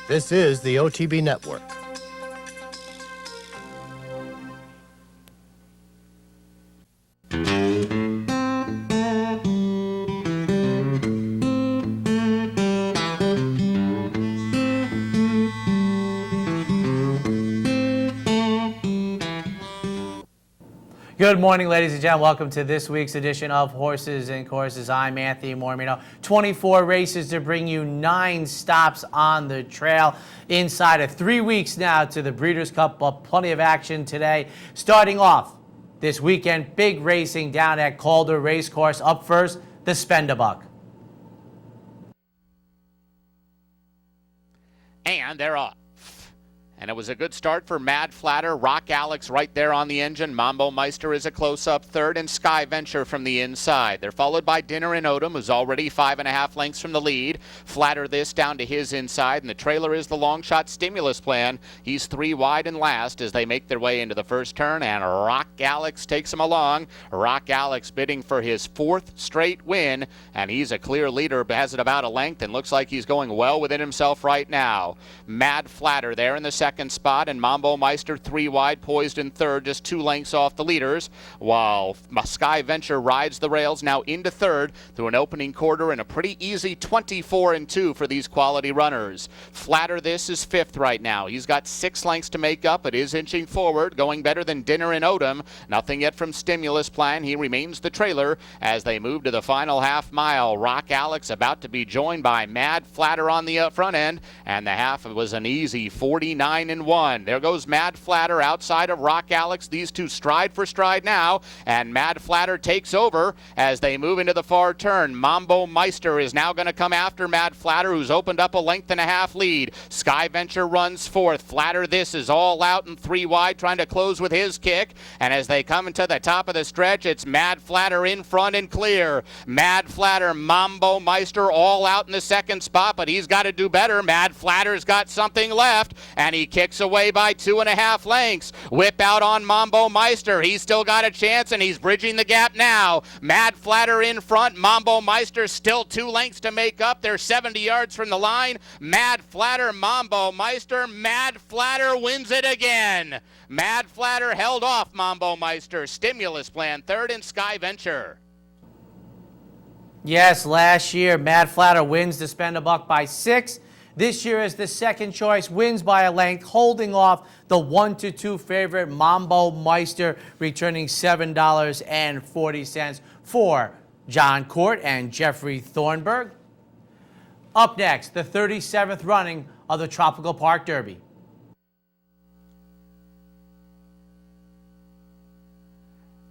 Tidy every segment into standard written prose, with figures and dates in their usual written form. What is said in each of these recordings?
This is the OTB Network. Good morning, ladies and gentlemen. Welcome to this week's edition of Horses and Courses. I'm Anthony Mormino. 24 races to bring you 9 stops on the trail inside of 3 weeks now to the Breeders' Cup, but plenty of action today. Starting off this weekend, big racing down at Calder Racecourse. Up first, the Spend-A-Buck. And they're off. And it was a good start for Mad Flatter. Rock Alex right there on the engine. Mambo Meister is a close-up third, and Sky Venture from the inside. They're followed by Dinner in Odom, who's already 5.5 lengths from the lead. Flatter this down to his inside, and the trailer is the long shot Stimulus Plan. He's 3 wide and last as they make their way into the first turn, and Rock Alex takes him along. Rock Alex bidding for his 4th straight win, and he's a clear leader, has it about a length, and looks like he's going well within himself right now. Mad Flatter there in the second spot, and Mambo Meister 3 wide, poised in third, just 2 lengths off the leaders, while Sky Venture rides the rails now into third through an opening quarter and a pretty easy 24-2 for these quality runners. Flatter this is 5th right now. He's got 6 lengths to make up. It is inching forward, going better than Dinner in Odom. Nothing yet from Stimulus Plan. He remains the trailer as they move to the final half mile. Rock Alex about to be joined by Mad Flatter on the front end, and the half was an easy 49-1. There goes Mad Flatter outside of Rock Alex. These two stride for stride now, and Mad Flatter takes over as they move into the far turn. Mambo Meister is now going to come after Mad Flatter, who's opened up a 1.5 length lead. Sky Venture runs 4th. Flatter this is all out and 3 wide, trying to close with his kick, and as they come into the top of the stretch, it's Mad Flatter in front and clear. Mad Flatter, Mambo Meister all out in the second spot, but he's got to do better. Mad Flatter's got something left, and he kicks away by 2.5 lengths. Whip out on Mambo Meister. He's still got a chance, and he's bridging the gap now. Mad Flatter in front. Mambo Meister still 2 lengths to make up. They're 70 yards from the line. Mad Flatter, Mambo Meister. Mad Flatter wins it again. Mad Flatter held off Mambo Meister. Stimulus Plan third, and Sky Venture. Yes, last year, Mad Flatter wins the Spend-A-Buck by 6. This year is the second choice, wins by a length, holding off the 1-2 favorite Mambo Meister, returning $7.40 for John Court and Jeffrey Thornburg. Up next, the 37th running of the Tropical Park Derby.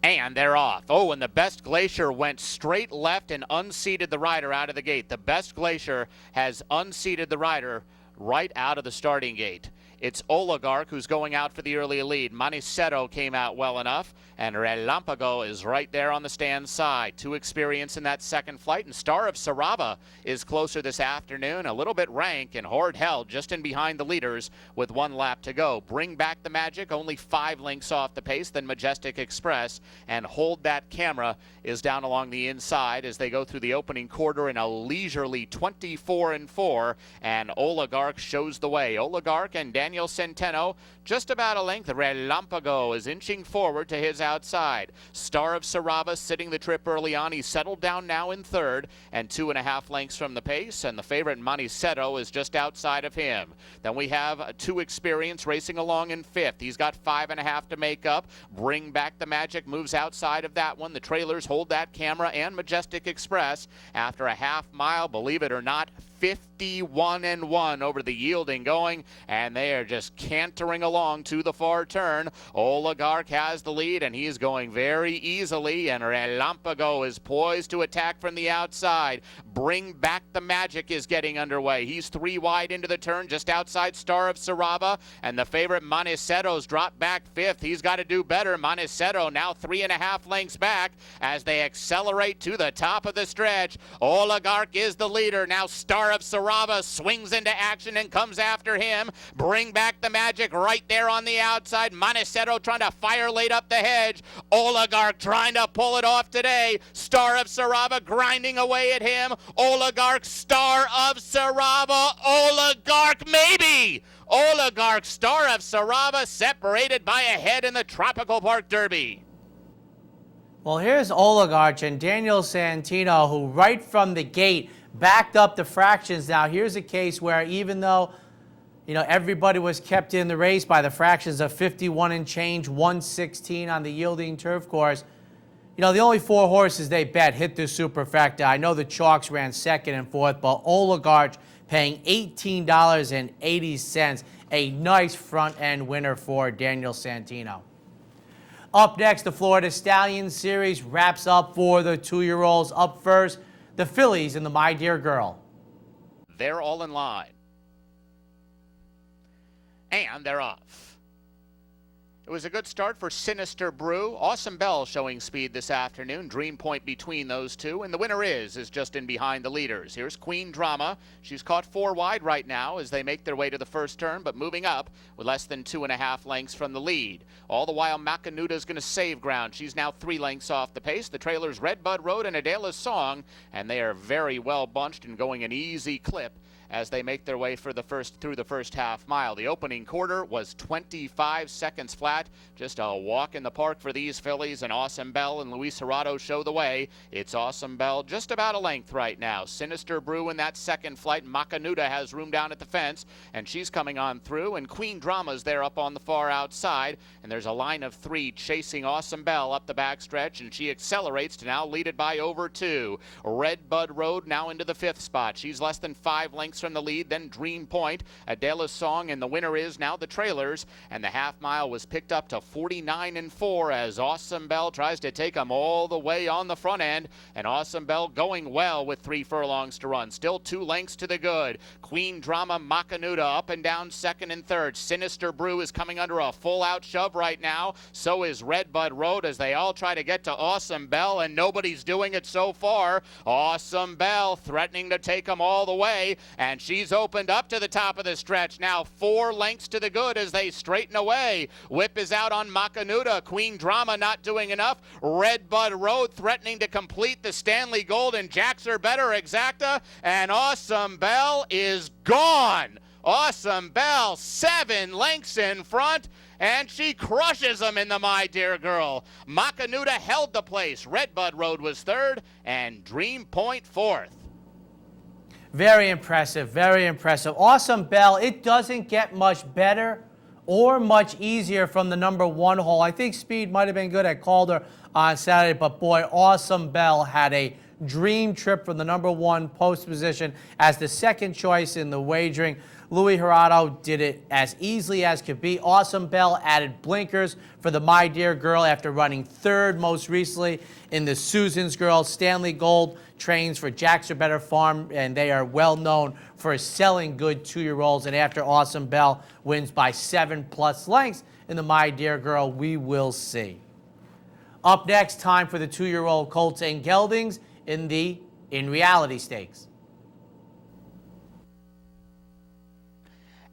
And they're off. Oh, and the Best Glacier went straight left and unseated the rider out of the gate. The Best Glacier has unseated the rider right out of the starting gate. It's Oligarch who's going out for the early lead. Maniceto came out well enough, and Relampago is right there on the stand side. 2 experience in that second flight, and Star of Saraba is closer this afternoon. A little bit rank, and Horde held just in behind the leaders with 1 lap to go. Bring Back the Magic, only 5 lengths off the pace than Majestic Express, and Hold That Camera is down along the inside as they go through the opening quarter in a leisurely 24-4, and Oligarch shows the way. Oligarch and Daniel Centeno just about a length. Relampago is inching forward to his outside. Star of Saraba sitting the trip early on. He's settled down now in third and 2.5 lengths from the pace, and the favorite Maniceto is just outside of him. Then we have 2 experience racing along in 5th. He's got 5.5 to make up. Bring Back the Magic moves outside of that one. The trailers Hold That Camera and Majestic Express after a half mile, believe it or not, 51-1 over the yielding going, and they are just cantering along to the far turn. Oligarch has the lead, and he's going very easily, and Relampago is poised to attack from the outside. Bring Back the Magic is getting underway. He's 3 wide into the turn, just outside Star of Saraba, and the favorite Maniceto's dropped back 5th. He's got to do better. Maniceto now 3.5 lengths back as they accelerate to the top of the stretch. Oligarch is the leader. Now Star Star of Sarava swings into action and comes after him. Bring Back the Magic right there on the outside. Montecero trying to fire late up the hedge. Oligarch trying to pull it off today. Star of Sarava grinding away at him. Oligarch, Star of Sarava, Oligarch, maybe! Oligarch, Star of Sarava separated by a head in the Tropical Park Derby. Well, here's Oligarch and Daniel Santino, who right from the gate backed up the fractions. Now, here's a case where even though, everybody was kept in the race by the fractions of 51 and change, 116 on the yielding turf course, the only 4 horses they bet hit the superfecta. I know the Chalks ran second and fourth, but Oligarch paying $18.80, a nice front-end winner for Daniel Santino. Up next, the Florida Stallion Series wraps up for the 2-year-olds. Up first, the fillies and the My Dear Girl. They're all in line. And they're off. It was a good start for Sinister Brew. Awesome Belle showing speed this afternoon. Dream Point between those two. And the winner is just in behind the leaders. Here's Queen Drama. She's caught 4 wide right now as they make their way to the first turn, but moving up with less than 2.5 lengths from the lead. All the while, Macanuda's going to save ground. She's now 3 lengths off the pace. The trailers Red Bud Road and Adela's Song, and they are very well bunched and going an easy clip as they make their way through the first half mile. The opening quarter was 25 seconds flat. Just a walk in the park for these fillies, and Awesome Belle and Luis Gerardo show the way. It's Awesome Belle just about a length right now. Sinister Brew in that second flight. Macanuda has room down at the fence, and she's coming on through, and Queen Drama's there up on the far outside, and there's a line of 3 chasing Awesome Belle up the backstretch, and she accelerates to now lead it by over 2. Red Bud Road now into the 5th spot. She's less than 5 lengths from the lead, then Dream Point, Adela's Song, and the winner is now the trailers, and the half mile was picked up to 49 and 4 as Awesome Belle tries to take them all the way on the front end, and Awesome Belle going well with 3 furlongs to run. Still 2 lengths to the good. Queen Drama, Macanuda up and down second and third. Sinister Brew is coming under a full out shove right now. So is Red Bud Road as they all try to get to Awesome Belle, and nobody's doing it so far. Awesome Belle threatening to take them all the way, and she's opened up to the top of the stretch. Now 4 lengths to the good as they straighten away. Whip is out on Macanuda. Queen Drama not doing enough. Red Bud Road threatening to complete the Stanley Gold, and Jacks Are Better Exacta, and Awesome Belle is gone. Awesome Belle 7 lengths in front, and she crushes them in the My Dear Girl. Macanuda held the place. Red Bud Road was 3rd, and Dream Point 4th. Very impressive, very impressive. Awesome Belle, it doesn't get much better or much easier from the number 1 hole. I think speed might have been good at Calder on Saturday, but boy, Awesome Belle had a dream trip from the number 1 post position as the second choice in the wagering. Luis Gerardo did it as easily as could be. Awesome Belle added blinkers for the My Dear Girl after running 3rd most recently in the Susan's Girl. Stanley Gold trains for Jacks Are Better Farm, and they are well known for selling good 2-year-olds. And after Awesome Belle wins by 7+ lengths in the My Dear Girl, we will see. Up next, time for the 2-year-old colts and geldings in the In Reality Stakes.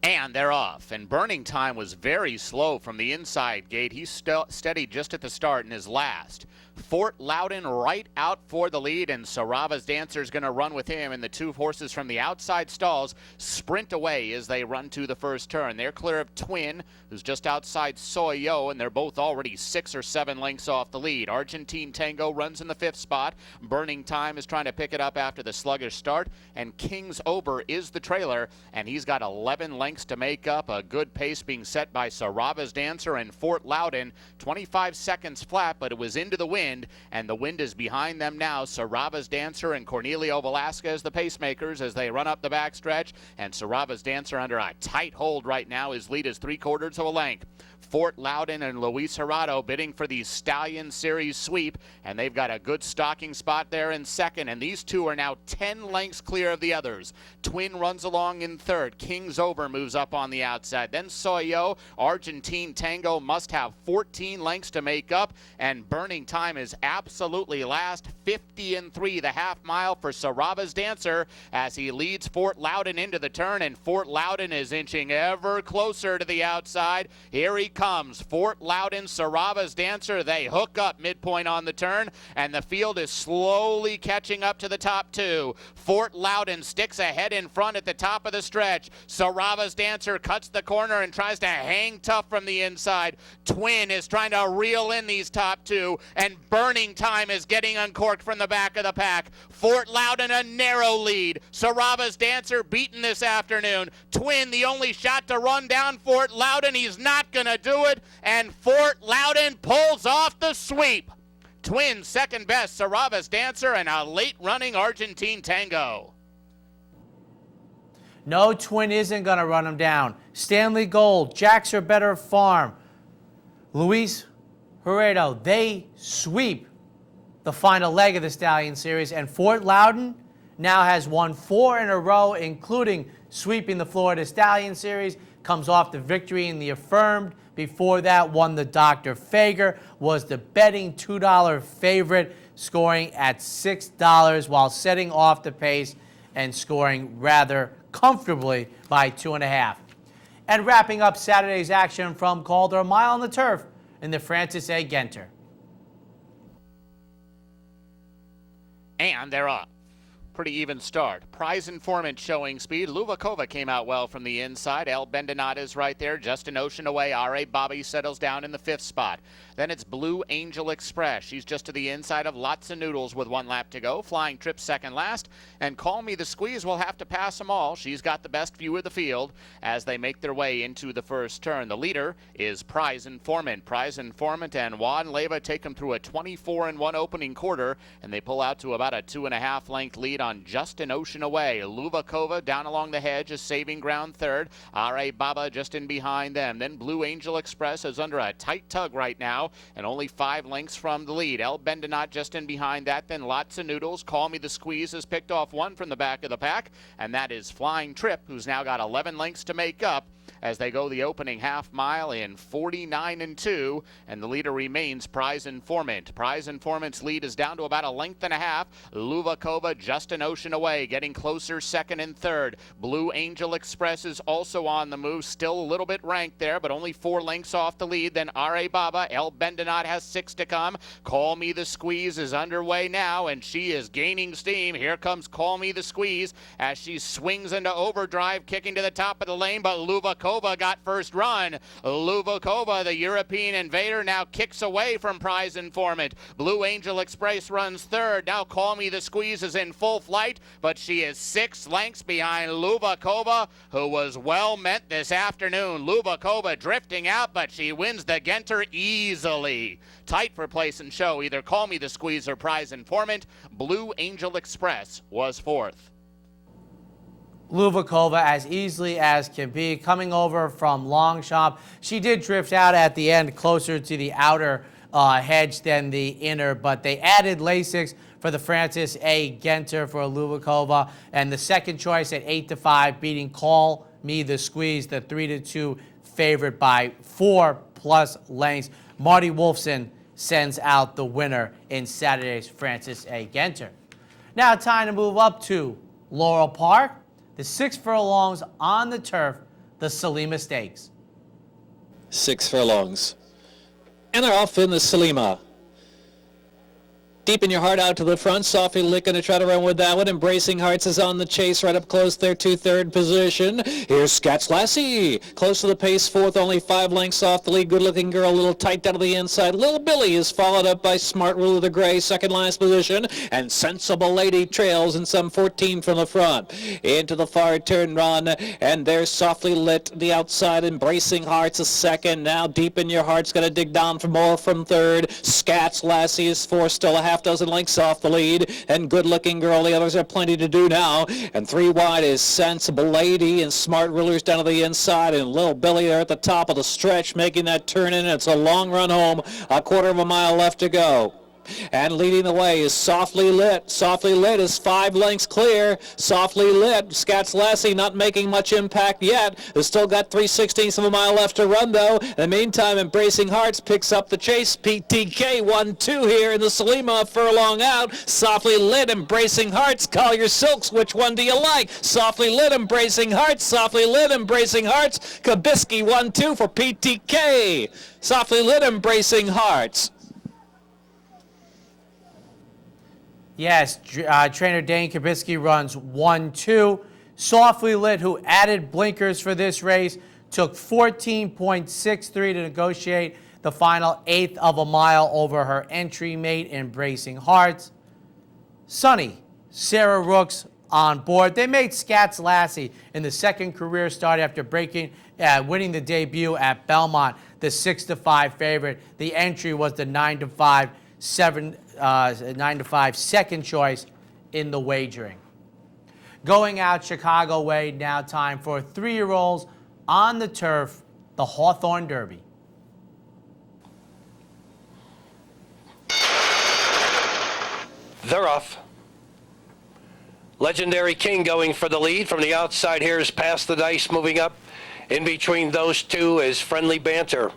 And they're off. And Burning Time was very slow from the inside gate. He steadied just at the start in his last. Fort Loudon right out for the lead, and Sarava's Dancer's going to run with him, and the 2 horses from the outside stalls sprint away as they run to the first turn. They're clear of Twin, who's just outside Soyo, and they're both already 6 or 7 lengths off the lead. Argentine Tango runs in the 5th spot. Burning Time is trying to pick it up after the sluggish start, and King's Ober is the trailer, and he's got 11 lengths to make up. A good pace being set by Sarava's Dancer and Fort Loudon. 25 seconds flat, but it was into the wind, and the wind is behind them now. Sarava's Dancer and Cornelio Velasquez, the pacemakers, as they run up the backstretch, and Sarava's Dancer under a tight hold right now. His lead is 3/4 of a length. Fort Loudon and Luis Gerardo bidding for the Stallion Series sweep, and they've got a good stalking spot there in second, and these 2 are now 10 lengths clear of the others. Twin runs along in 3rd. King's Over moves up on the outside. Then Soyo. Argentine Tango must have 14 lengths to make up, and Burning Time time is absolutely last. 50-3, the half mile for Sarava's Dancer as he leads Fort Loudon into the turn, and Fort Loudon is inching ever closer to the outside. Here he comes, Fort Loudon, Sarava's Dancer. They hook up midpoint on the turn, and the field is slowly catching up to the top two. Fort Loudon sticks ahead in front at the top of the stretch. Sarava's Dancer cuts the corner and tries to hang tough from the inside. Twin is trying to reel in these top two, and Burning Time is getting uncorked from the back of the pack. Fort Loudon a narrow lead. Sarava's Dancer beaten this afternoon. Twin the only shot to run down Fort Loudon. He's not going to do it, and Fort Loudon pulls off the sweep. Twin second best, Sarava's Dancer, and a late running Argentine Tango. No, Twin isn't going to run him down. Stanley Gold, Jacks Are Better Farm, Luis Heredo, they sweep the final leg of the Stallion Series, and Fort Loudon now has won 4 in a row, including sweeping the Florida Stallion Series, comes off the victory in the Affirmed. Before that, won the Dr. Fager, was the betting $2 favorite, scoring at $6 while setting off the pace and scoring rather comfortably by 2.5. And wrapping up Saturday's action from Calder, a mile on the turf in the Francis A. Genter. And they're up. Pretty even start. Prize Informant showing speed. Luvakova came out well from the inside. El Bendonat is right there, just an ocean away. R.A. Bobby settles down in the 5th spot. Then it's Blue Angel Express. She's just to the inside of Lots of Noodles with 1 lap to go. Flying Trip second last. And Call Me the Squeeze will have to pass them all. She's got the best view of the field as they make their way into the first turn. The leader is Prize Informant. Prize Informant and Juan Leva take them through a 24-1 opening quarter, and they pull out to about a 2.5 length lead on Just an Ocean Away. Luvakova down along the hedge is saving ground third. R.A. Baba just in behind them. Then Blue Angel Express is under a tight tug right now and only 5 lengths from the lead. El Bendonat just in behind that. Then Lots of Noodles. Call Me the Squeeze has picked off 1 from the back of the pack, and that is Flying Trip, who's now got 11 lengths to make up as they go the opening half mile in 49-2, and the leader remains Prize Informant. Prize Informant's lead is down to about 1.5 lengths. Luvakova just an ocean away, getting closer second and third. Blue Angel Express is also on the move, still a little bit ranked there, but only 4 lengths off the lead. Then R.A. Baba, El Bendonat has 6 to come. Call Me the Squeeze is underway now, and she is gaining steam. Here comes Call Me the Squeeze as she swings into overdrive, kicking to the top of the lane, but Luvakova got first run. Luvakova, the European invader, now kicks away from Prize Informant. Blue Angel Express runs third. Now Call Me the Squeeze is in full flight, but she is 6 lengths behind Luvakova, who was well met this afternoon. Luvakova drifting out, but she wins the Genter easily. Tight for place and show, either Call Me the Squeeze or Prize Informant. Blue Angel Express was 4th. Luvakova as easily as can be, coming over from Longchamp. She did drift out at the end closer to the outer hedge than the inner, but they added Lasix for the Francis A. Genter for Luvakova, and the second choice at 8-5, beating Call Me the Squeeze, the 3-2 favorite by 4+ lengths. Marty Wolfson sends out the winner in Saturday's Francis A. Genter. Now time to move up to Laurel Park. The 6 furlongs on the turf, the Salima Stakes. 6 furlongs. And they're off in the Salima. Deep in your heart out to the front. Softly Lick going to try to run with that one. Embracing Hearts is on the chase right up close there to 3rd position. Here's Scats Lassie. Close to the pace, 4th, only 5 lengths off the lead. Good looking girl, a little tight down to the inside. Little Billy is followed up by Smart Ruler the Gray, second last position. And Sensible Lady trails in some 14 from the front. Into the far turn run. And there's Softly Lit the outside. Embracing Hearts is second. Now Deep in Your Heart's going to dig down for more from 3rd. Scats Lassie is 4th, still a half dozen lengths off the lead, and Good Looking Girl, the others have plenty to do now, and 3 wide is Sensible Lady, and Smart Rulers down to the inside, and Little Billy there at the top of the stretch making that turn in. It's a long run home, a 1/4 mile left to go. And leading the way is Softly Lit. Softly Lit is 5 lengths clear. Softly Lit, Scats Lassie not making much impact yet. Has still got 3/16 of a mile left to run, though. In the meantime, Embracing Hearts picks up the chase. PTK 1-2 here in the Salima, furlong out. Softly Lit, Embracing Hearts, Collier Silks, which one do you like? Softly Lit, Embracing Hearts, Softly Lit, Embracing Hearts. Kabisky 1-2 for PTK. Softly Lit, Embracing Hearts. Yes, trainer Dane Kabisky runs 1-2. Softly Lit, who added blinkers for this race, took 14.63 to negotiate the final 1/8 of a mile over her entry mate, Embracing Hearts. Sunny, Sarah Rooks on board. They made Scats Lassie in the second career start after winning the debut at Belmont, the 6-5 favorite. The entry was the 9-5 second choice in the wagering. Going out Chicago way, now time for 3-year-olds on the turf, the Hawthorne Derby. They're off. Legendary King going for the lead. From the outside here is Pass the Dice moving up. In between those two is Friendly Banter.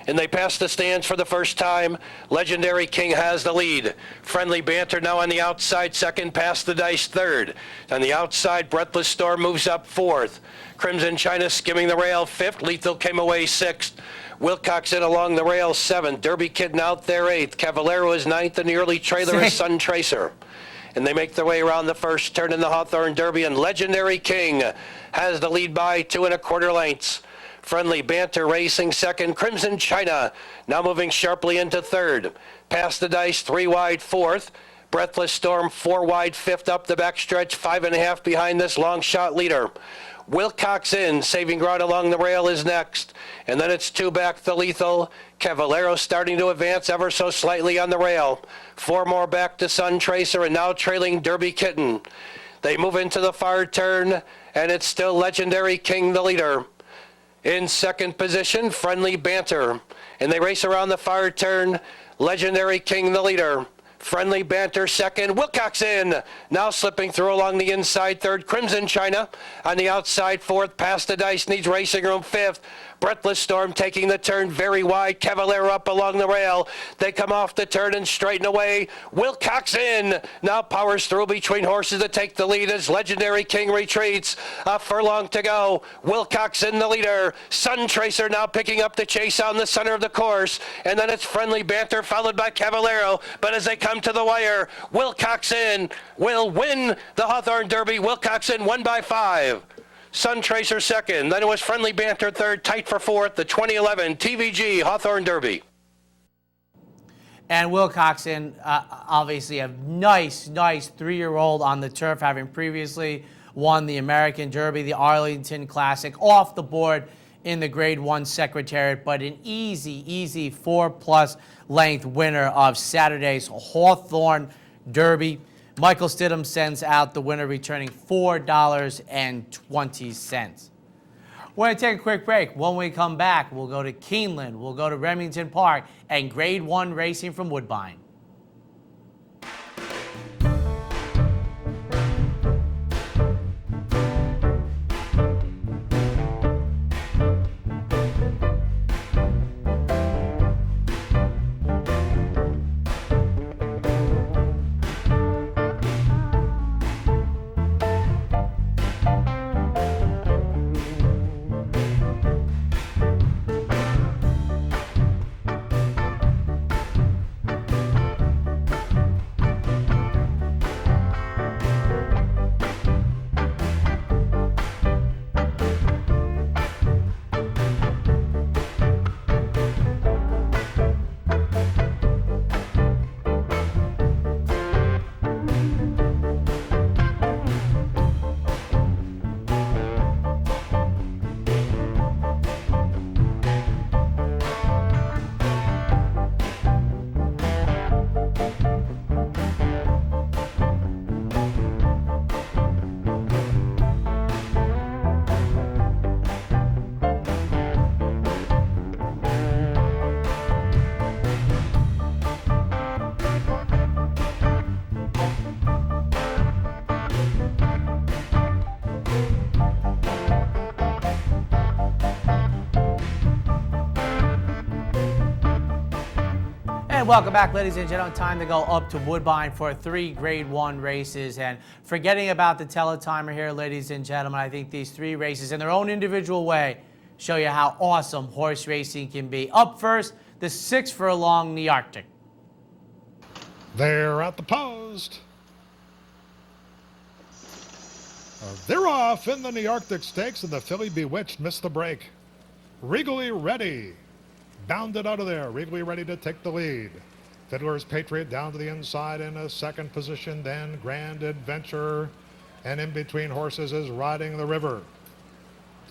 And they pass the stands for the first time. Legendary King has the lead. Friendly Banter now on the outside, second. Pass the Dice, third. On the outside, Breathless Storm moves up fourth. Crimson China skimming the rail, fifth. Lethal came away sixth. Wilcox in along the rail, seventh. Derby Kitten out there, eighth. Cavallero is ninth, and the early trailer is Sun Tracer. And they make their way around the first turn in the Hawthorne Derby, and Legendary King has the lead by 2 1/4 lengths. Friendly Banter racing second. Crimson China now moving sharply into third. Pass the Dice 3 wide fourth. Breathless Storm 4 wide fifth up the backstretch, 5 1/2 behind this long shot leader. Wilcox in, saving ground along the rail is next. And then it's 2 back the Lethal. Cavallero starting to advance ever so slightly on the rail. 4 more back to Sun Tracer, and now trailing Derby Kitten. They move into the far turn, and it's still Legendary King the leader. In second position, Friendly Banter. And they race around the far turn. Legendary King the leader. Friendly Banter second. Wilcox in. Now slipping through along the inside third. Crimson China on the outside fourth. Pass the Dice needs racing room fifth. Breathless Storm taking the turn very wide. Cavallero up along the rail. They come off the turn and straighten away. Wilcox in. Now powers through between horses to take the lead as Legendary King retreats. A furlong to go. Wilcox in the leader. Sun Tracer now picking up the chase on the center of the course. And then it's Friendly Banter followed by Cavallero. But as they come to the wire, Wilcox in will win the Hawthorne Derby. Wilcox in 1 by 5. Sun Tracer second, then it was Friendly Banter third, tight for fourth, the 2011 TVG Hawthorne Derby. And Wilcoxon, obviously a nice 3-year-old on the turf, having previously won the American Derby, the Arlington Classic, off the board in the Grade 1 Secretariat, but an easy 4+ length winner of Saturday's Hawthorne Derby. Michael Stidham sends out the winner, returning $4.20. We're going to take a quick break. When we come back, we'll go to Keeneland, we'll go to Remington Park, and Grade 1 racing from Woodbine. And welcome back, ladies and gentlemen. Time to go up to Woodbine for 3 Grade 1 races. And forgetting about the teletimer here, ladies and gentlemen, I think these 3 races in their own individual way show you how awesome horse racing can be. Up first, the 6 furlong the Arctic. They're at the post. They're off in the Nearctic Stakes, and the filly Bewitched missed the break. Regally Ready bounded out of there. Regally Ready to take the lead. Fiddler's Patriot down to the inside in a second position. Then Grand Adventure, and in between horses is Riding the River.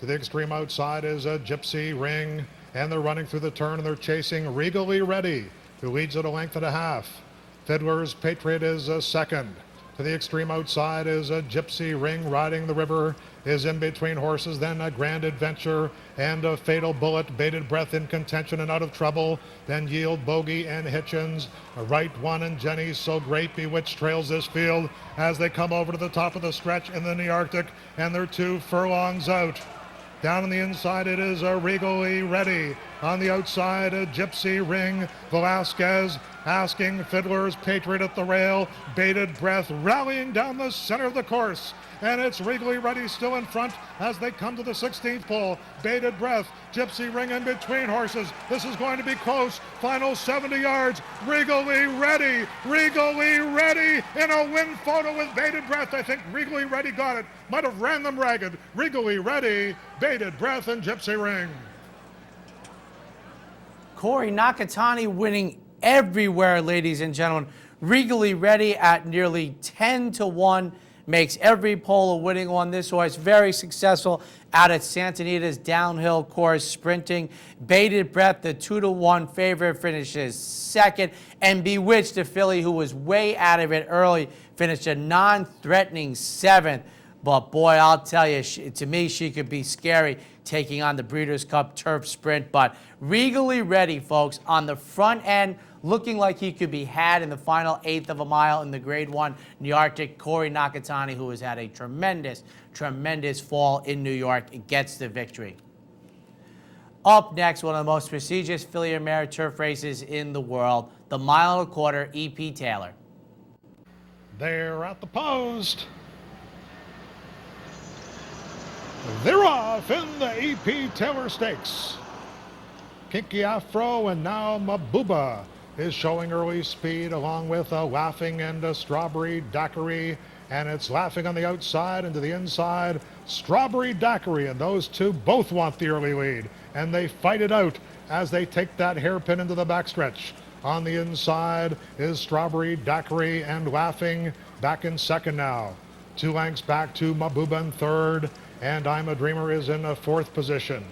To the extreme outside is a Gypsy Ring, and they're running through the turn, and they're chasing Regally Ready, who leads at a length and a half. Fiddler's Patriot is a second. To the extreme outside is a Gypsy Ring. Riding the River is in between horses. Then a Grand Adventure and a Fatal Bullet. Bated Breath in contention and out of trouble. Then Yield, Bogey, and Hitchens. A Right One and Jenny's So Great. Bewitched trails this field as they come over to the top of the stretch in the Nearctic, and they're 2 furlongs out. Down on the inside it is a Regally Ready. On the outside a Gypsy Ring. Velasquez asking Fiddler's Patriot at the rail. Bated Breath rallying down the center of the course. And it's Regally Ready still in front as they come to the 16th pole. Bated Breath, Gypsy Ring in between horses. This is going to be close. Final 70 yards. Regally Ready. Regally Ready in a win photo with Bated Breath. I think Regally Ready got it. Might have ran them ragged. Regally Ready, Bated Breath, and Gypsy Ring. Corey Nakatani winning everywhere, ladies and gentlemen. Regally Ready at nearly 10-1. Makes every pole a winning on this horse. Very successful out at Santa Anita's downhill course sprinting. Bated Breath, the 2-1 favorite, finishes second. And Bewitched, the filly who was way out of it early, finished a non-threatening 7th. But boy, I'll tell you, to me, she could be scary taking on the Breeders' Cup Turf Sprint. But Regally Ready, folks, on the front end, looking like he could be had in the final 1/8 of a mile in the Grade 1 Nearctic. Corey Nakatani, who has had a tremendous, tremendous fall in New York, gets the victory. Up next, one of the most prestigious filly and mare turf races in the world, the 1.25 mile EP Taylor. They're at the post. They're off in the EP Taylor Stakes. Kinky Afro and now Mabuba is showing early speed, along with a Laughing and a Strawberry Daiquiri. And it's Laughing on the outside, and to the inside, Strawberry Daiquiri. And those two both want the early lead. And they fight it out as they take that hairpin into the backstretch. On the inside is Strawberry Daiquiri and Laughing back in second now. 2 lengths back to Mabuba in third. And I'm a Dreamer is in a 4th position.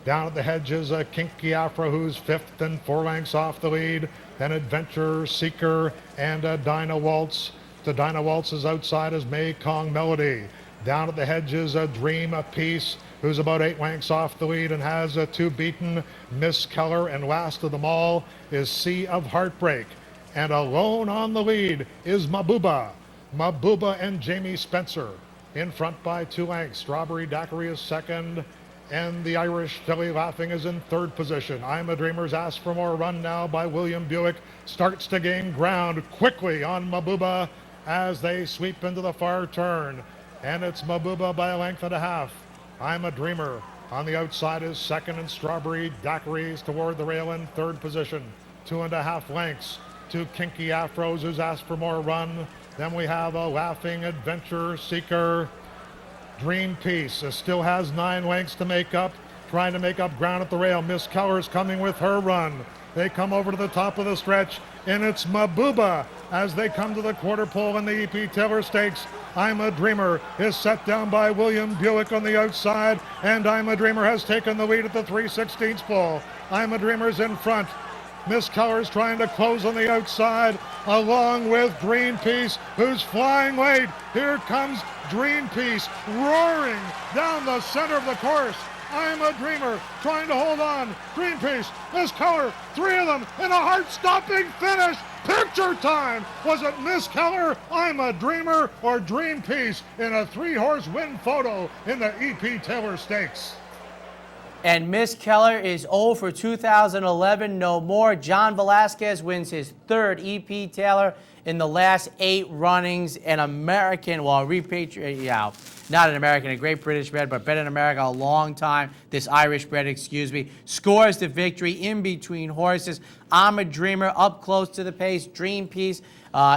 Down at the hedge is a Kinky Afro, who's 5th and 4 lengths off the lead. Then Adventure Seeker and a Dinah Waltz. The Dinah Waltz is outside as Maycong Melody. Down at the hedge is a Dream of Peace, who's about 8 lengths off the lead and has a 2 beaten Miss Keller. And last of them all is Sea of Heartbreak. And alone on the lead is Mabuba. Mabuba and Jamie Spencer in front by 2 lengths. Strawberry Daiquiri is second, and the Irish filly Laughing is in 3rd position. I'm a Dreamer's Ask for More, run now by William Buick, starts to gain ground quickly on Mabuba as they sweep into the far turn. And it's Mabuba by a length and a half. I'm a Dreamer on the outside is second, and Strawberry Daiquiri is toward the rail in 3rd position. 2.5 lengths to Kinky Afros, who's Asked for More, run. Then we have a Laughing, Adventure Seeker, Dream Piece. Still has 9 lengths to make up, trying to make up ground at the rail. Miss Keller's coming with her run. They come over to the top of the stretch, and it's Mabuba as they come to the quarter pole in the EP Taylor Stakes. I'm a Dreamer is set down by William Buick on the outside, and I'm a Dreamer has taken the lead at the 3/16 pole. I'm a Dreamer's in front. Miss Keller's trying to close on the outside, along with Dream Piece, who's flying late. Here comes Dream Piece, roaring down the center of the course. I'm a Dreamer trying to hold on. Dream Piece, Miss Keller, 3 of them in a heart-stopping finish. Picture time! Was it Miss Keller, I'm a Dreamer, or Dream Piece in a 3-horse win photo in the EP Taylor Stakes? And Miss Keller is 0 for 2011, no more. John Velasquez wins his third EP Taylor in the last 8 runnings. An American, well, repatriate, yeah, not an American, a Great British bred, but bred in America a long time. This Irish bred, excuse me, scores the victory in between horses. I'm a Dreamer up close to the pace. Dream Piece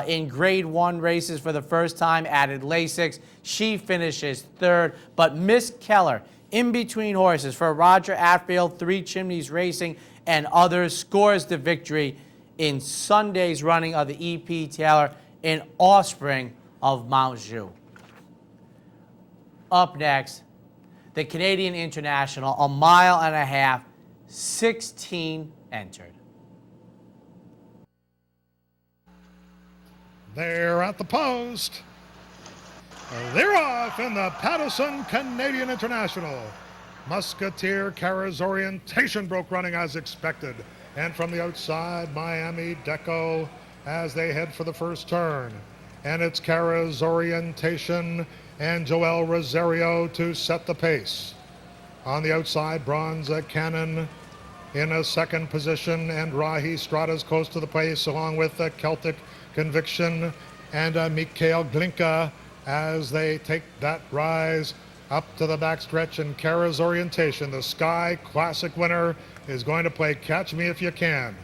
in Grade 1 races for the first time, added Lasix. She finishes third, but Miss Keller, in between horses for Roger Atfield, Three Chimneys Racing, and others, scores the victory in Sunday's running of the EP Taylor, an offspring of Mount Ju. Up next, the Canadian International, a mile and a half, 16 entered. They're at the post. They're off in the Pattison Canadian International. Musketeer Kara's orientation broke running as expected. And from the outside, Miami Deco as they head for the first turn. And it's Kara's orientation and Joel Rosario to set the pace. On the outside, Bronze Cannon in a second position, and Rahi Strada's close to the pace, along with Celtic Conviction and Mikhail Glinka as they take that rise up to the backstretch. And Kara's orientation, the Sky Classic winner, is going to play Catch Me If You Can.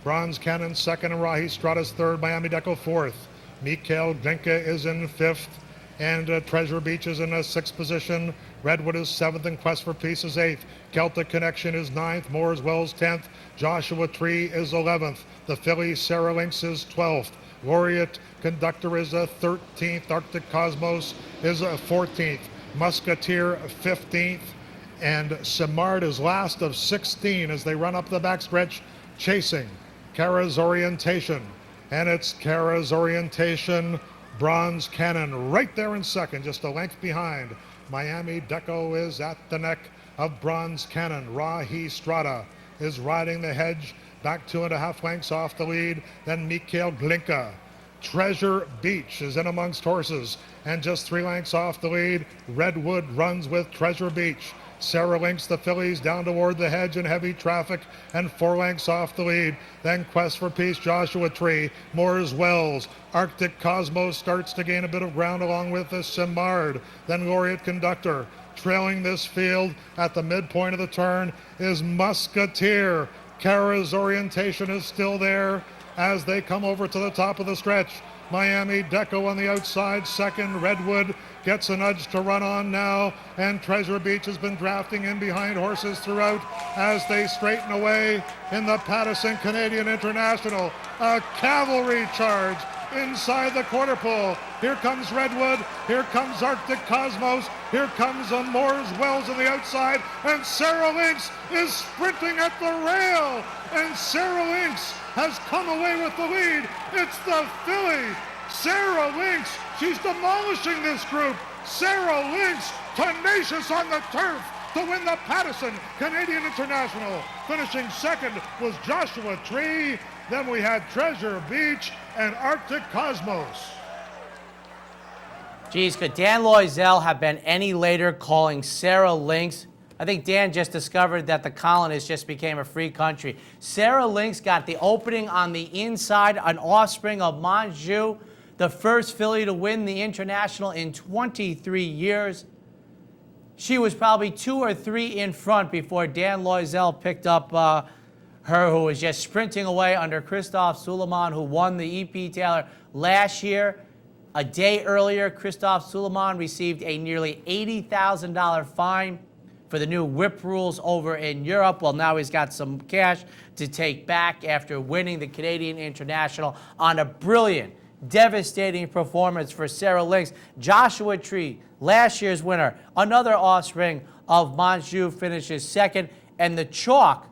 Bronze Cannon second, and Rahi Strada's third, Miami Deco fourth. Mikhail Glinka is in fifth, and Treasure Beach is in a sixth position. Redwood is seventh, and Quest for Peace is eighth. Celtic Connection is ninth, Moore's Wells 10th. Joshua Tree is 11th. The filly Sarah Lynx is 12th. Laureate Conductor is 13th. Arctic Cosmos is 14th. Musketeer 15th. And Simard is last of 16 as they run up the backstretch, chasing Kara's Orientation. And it's Kara's Orientation, Bronze Cannon right there in second, just a length behind. Miami Deco is at the neck of Bronze Cannon. Rahi Strada is riding the hedge, back 2.5 lengths off the lead. Then Mikhail Glinka. Treasure Beach is in amongst horses and just 3 lengths off the lead. Redwood runs with Treasure Beach. Sarah Lynx, the fillies, down toward the hedge in heavy traffic and 4 lengths off the lead. Then Quest for Peace, Joshua Tree, Moore's Wells. Arctic Cosmos starts to gain a bit of ground along with the Simard. Then Laureate Conductor. Trailing this field at the midpoint of the turn is Musketeer. Kara's Orientation is still there as they come over to the top of the stretch. Miami Deco on the outside second. Redwood gets a nudge to run on now, and Treasure Beach has been drafting in behind horses throughout as they straighten away in the Pattison Canadian International. A cavalry charge inside the quarter pole. Here comes Redwood, here comes Arctic Cosmos, here comes Moore's Wells on the outside, and Sarah Lynx is sprinting at the rail, and Sarah Lynx has come away with the lead. It's the filly, Sarah Lynx. She's demolishing this group. Sarah Lynx, tenacious on the turf to win the Pattison Canadian International. Finishing second was Joshua Tree. Then we had Treasure Beach and Arctic Cosmos. Geez, could Dan Loisel have been any later calling Sarah Lynx? I think Dan just discovered that the colonists just became a free country. Sarah Lynx got the opening on the inside, an offspring of Mount Ju, the first filly to win the International in 23 years. She was probably 2 or 3 in front before Dan Loisel picked up her, who was just sprinting away under Christophe Suleiman, who won the EP Taylor last year. A day earlier, Christophe Suleiman received a nearly $80,000 fine for the new whip rules over in Europe. Well, now he's got some cash to take back after winning the Canadian International on a brilliant, devastating performance for Sarah Lynx. Joshua Tree, last year's winner, another offspring of Mount Ju, finishes second. And the chalk,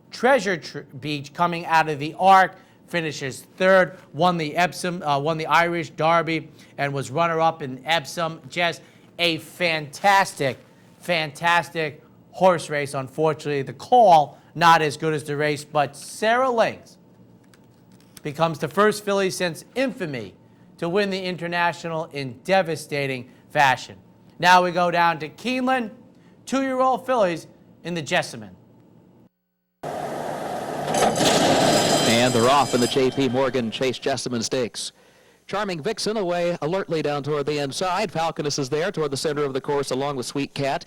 Treasure Beach, coming out of the Arc, finishes third, won the Epsom, won the Irish Derby, and was runner-up in Epsom. Just a fantastic, fantastic horse race. Unfortunately, the call not as good as the race, but Sarah Lynx becomes the first filly since infamy to win the International in devastating fashion. Now we go down to Keeneland. 2-year-old fillies in the Jessamine. And they're off in the J.P. Morgan Chase Jessamine Stakes. Charming Vixen away alertly down toward the inside. Falconess is there toward the center of the course along with Sweet Cat.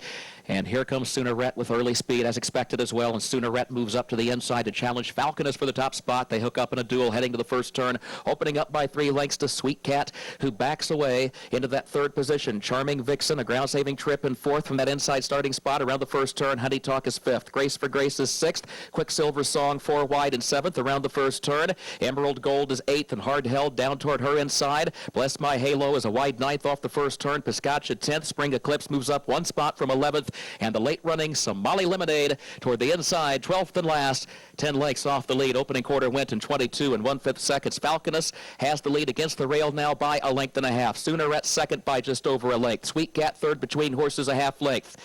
And here comes Soonerette with early speed as expected as well. And Soonerette moves up to the inside to challenge Falconess for the top spot. They hook up in a duel heading to the first turn. Opening up by 3 lengths to Sweet Cat, who backs away into that third position. Charming Vixen, a ground-saving trip in fourth from that inside starting spot around the first turn. Honey Talk is fifth. Grace for Grace is sixth. Quicksilver Song 4 wide in seventh around the first turn. Emerald Gold is eighth and hard held down toward her inside. Bless My Halo is a wide ninth off the first turn. Piscatcha 10th. Spring Eclipse moves up 1 spot from 11th. And the late running Somali Lemonade toward the inside, 12th and last, 10 lengths off the lead. Opening quarter went in 22 1/5 seconds. Falconess has the lead against the rail now by a length and a half. Soonerette second by just over a length. Sweet Cat third between horses a half length.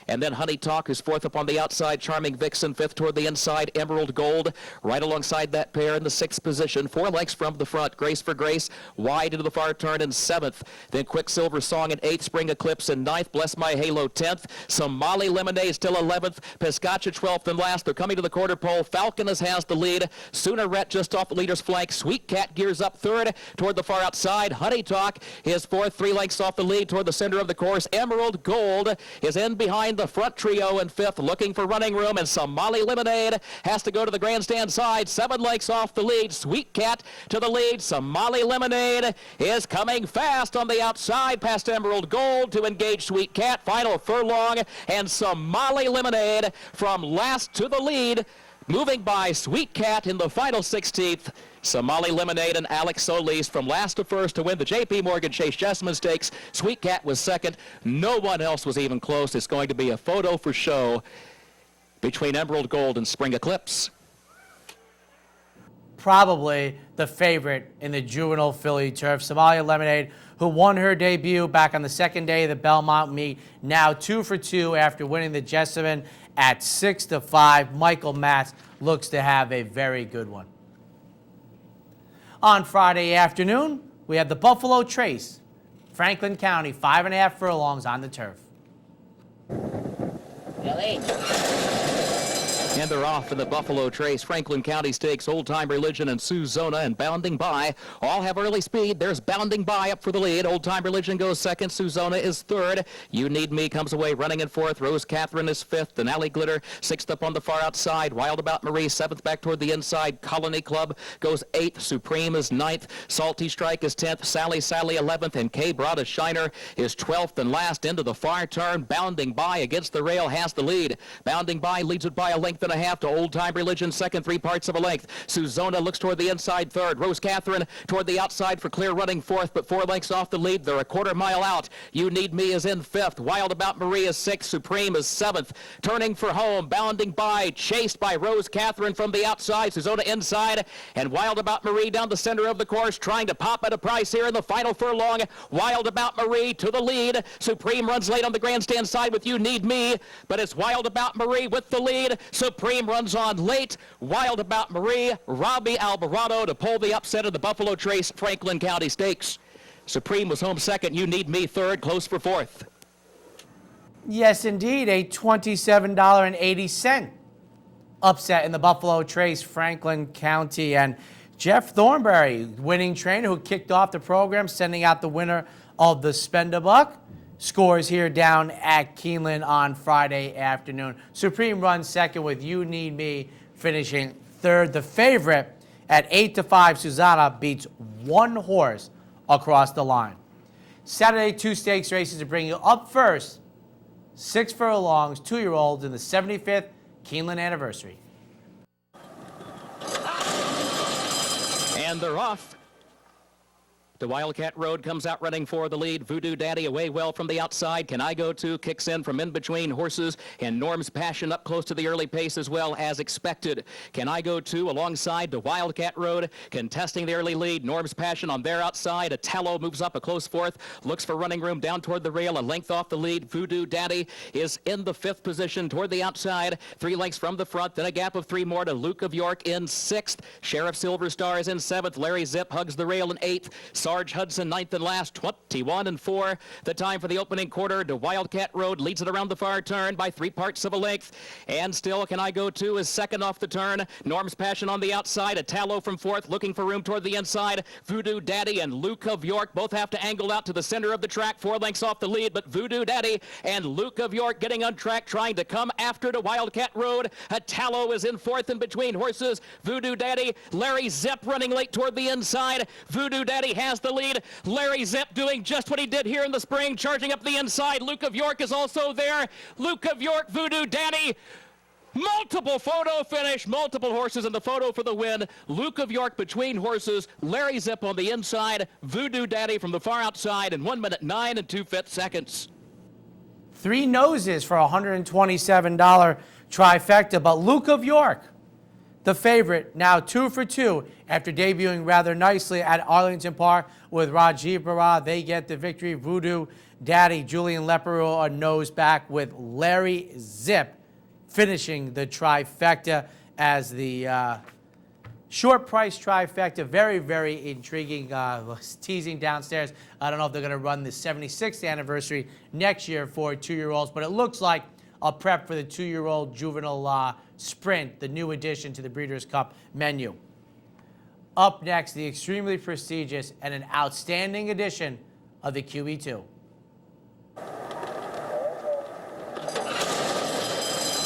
And then Honey Talk is fourth up on the outside. Charming Vixen fifth toward the inside. Emerald Gold right alongside that pair in the sixth position. 4 lengths from the front. Grace for Grace wide into the far turn in seventh. Then Quicksilver Song in eighth. Spring Eclipse in ninth. Bless My Halo 10th. Somali Lemonade still 11th. Piscatcha 12th and last. They're coming to the quarter pole. Falconess has the lead. Soonerette just off the leader's flank. Sweet Cat gears up third toward the far outside. Honey Talk is fourth. 3 lengths off the lead toward the center of the course. Emerald Gold is in behind the front trio in fifth, looking for running room, and Somali Lemonade has to go to the grandstand side. 7 lengths off the lead. Sweet Cat to the lead. Somali Lemonade is coming fast on the outside past Emerald Gold to engage Sweet Cat. Final furlong, and Somali Lemonade from last to the lead, moving by Sweet Cat in the final 16th. Somali Lemonade and Alex Solis from last to first to win the J.P. Morgan Chase Jessamine Stakes. Sweet Cat was second. No one else was even close. It's going to be a photo for show between Emerald Gold and Spring Eclipse. Probably the favorite in the juvenile filly turf. Somali Lemonade, who won her debut back on the second day of the Belmont meet, now 2 for 2 after winning the Jessamine at 6-5. Michael Matz looks to have a very good one. On Friday afternoon, we have the Buffalo Trace, Franklin County, 5.5 furlongs on the turf. And they're off in the Buffalo Trace. Franklin County Stakes, Old Time Religion, and Suzona and Bounding By all have early speed. There's Bounding By up for the lead. Old Time Religion goes second. Suzona is third. You Need Me comes away running in fourth. Rose Catherine is fifth. Denali Glitter sixth up on the far outside. Wild About Marie seventh back toward the inside. Colony Club goes eighth. Supreme is ninth. Salty Strike is 10th. Sally 11th. And K Brada Shiner is 12th and last into the far turn. Bounding By against the rail has the lead. Bounding By leads it by a length and a half to Old Time Religion second, 3 parts of a length. Suzona looks toward the inside third. Rose Catherine toward the outside for clear running fourth, but 4 lengths off the lead. They're a quarter mile out. You Need Me is in fifth. Wild About Marie is sixth. Supreme is seventh. Turning for home. Bounding By, chased by Rose Catherine from the outside. Suzona inside, and Wild About Marie down the center of the course, trying to pop at a price here in the final furlong. Wild About Marie to the lead. Supreme runs late on the grandstand side with You Need Me, but it's Wild About Marie with the lead. Supreme runs on late. Wild About Marie, Robbie Alvarado to pull the upset of the Buffalo Trace Franklin County Stakes. Supreme was home second. You Need Me third, close for fourth. Yes, indeed, a $27.80 upset in the Buffalo Trace Franklin County. And Jeff Thornberry, winning trainer who kicked off the program, sending out the winner of the Spend-A-Buck. Scores here down at Keeneland on Friday afternoon. Supreme runs second with You Need Me finishing third. The favorite at 8-5, Suzana, beats 1 horse across the line. Saturday, 2 stakes races to bring you up first. 6 furlongs, 2-year-olds in the 75th Keeneland anniversary. And they're off. The Wildcat Road comes out running for the lead. Voodoo Daddy away well from the outside. Can I Go To kicks in from in between horses, and Norm's Passion up close to the early pace as well as expected. Can I Go To alongside the Wildcat Road contesting the early lead. Norm's Passion on their outside. Atello moves up a close fourth, looks for running room down toward the rail, a length off the lead. Voodoo Daddy is in the 5th position toward the outside, 3 lengths from the front, then a gap of 3 more to Luke of York in 6th. Sheriff Silver Star is in 7th. Larry Zip hugs the rail in 8th. Sarge Hudson, 9th and last, 21-4. The time for the opening quarter to Wildcat Road. Leads it around the far turn by 3/4 of a length. And still Can I Go To is second off the turn. Norm's Passion on the outside. A Tallow from fourth, looking for room toward the inside. Voodoo Daddy and Luke of York both have to angle out to the center of the track. 4 lengths off the lead, but Voodoo Daddy and Luke of York getting on track, trying to come after to Wildcat Road. A Tallow is in fourth in between horses. Voodoo Daddy, Larry Zip running late toward the inside. Voodoo Daddy has the lead. Larry Zip doing just what he did here in the spring, charging up the inside. Luke of York is also there. Luke of York, Voodoo Daddy. Multiple photo finish, multiple horses in the photo for the win. Luke of York between horses, Larry Zip on the inside, Voodoo Daddy from the far outside in 1 minute 9 2/5 seconds. 3 noses for $127 trifecta, but Luke of York, the favorite, now 2 for 2 after debuting rather nicely at Arlington Park with Rajiv Barra. They get the victory. Voodoo Daddy, Julian Leperoux, a nose back with Larry Zip finishing the trifecta as the short price trifecta. Very, very intriguing. Teasing downstairs. I don't know if they're going to run the 76th anniversary next year for 2-year-olds, but it looks like a prep for the 2-year-old juvenile sprint, the new addition to the Breeders' Cup menu. Up next, the extremely prestigious and an outstanding edition of the QE2.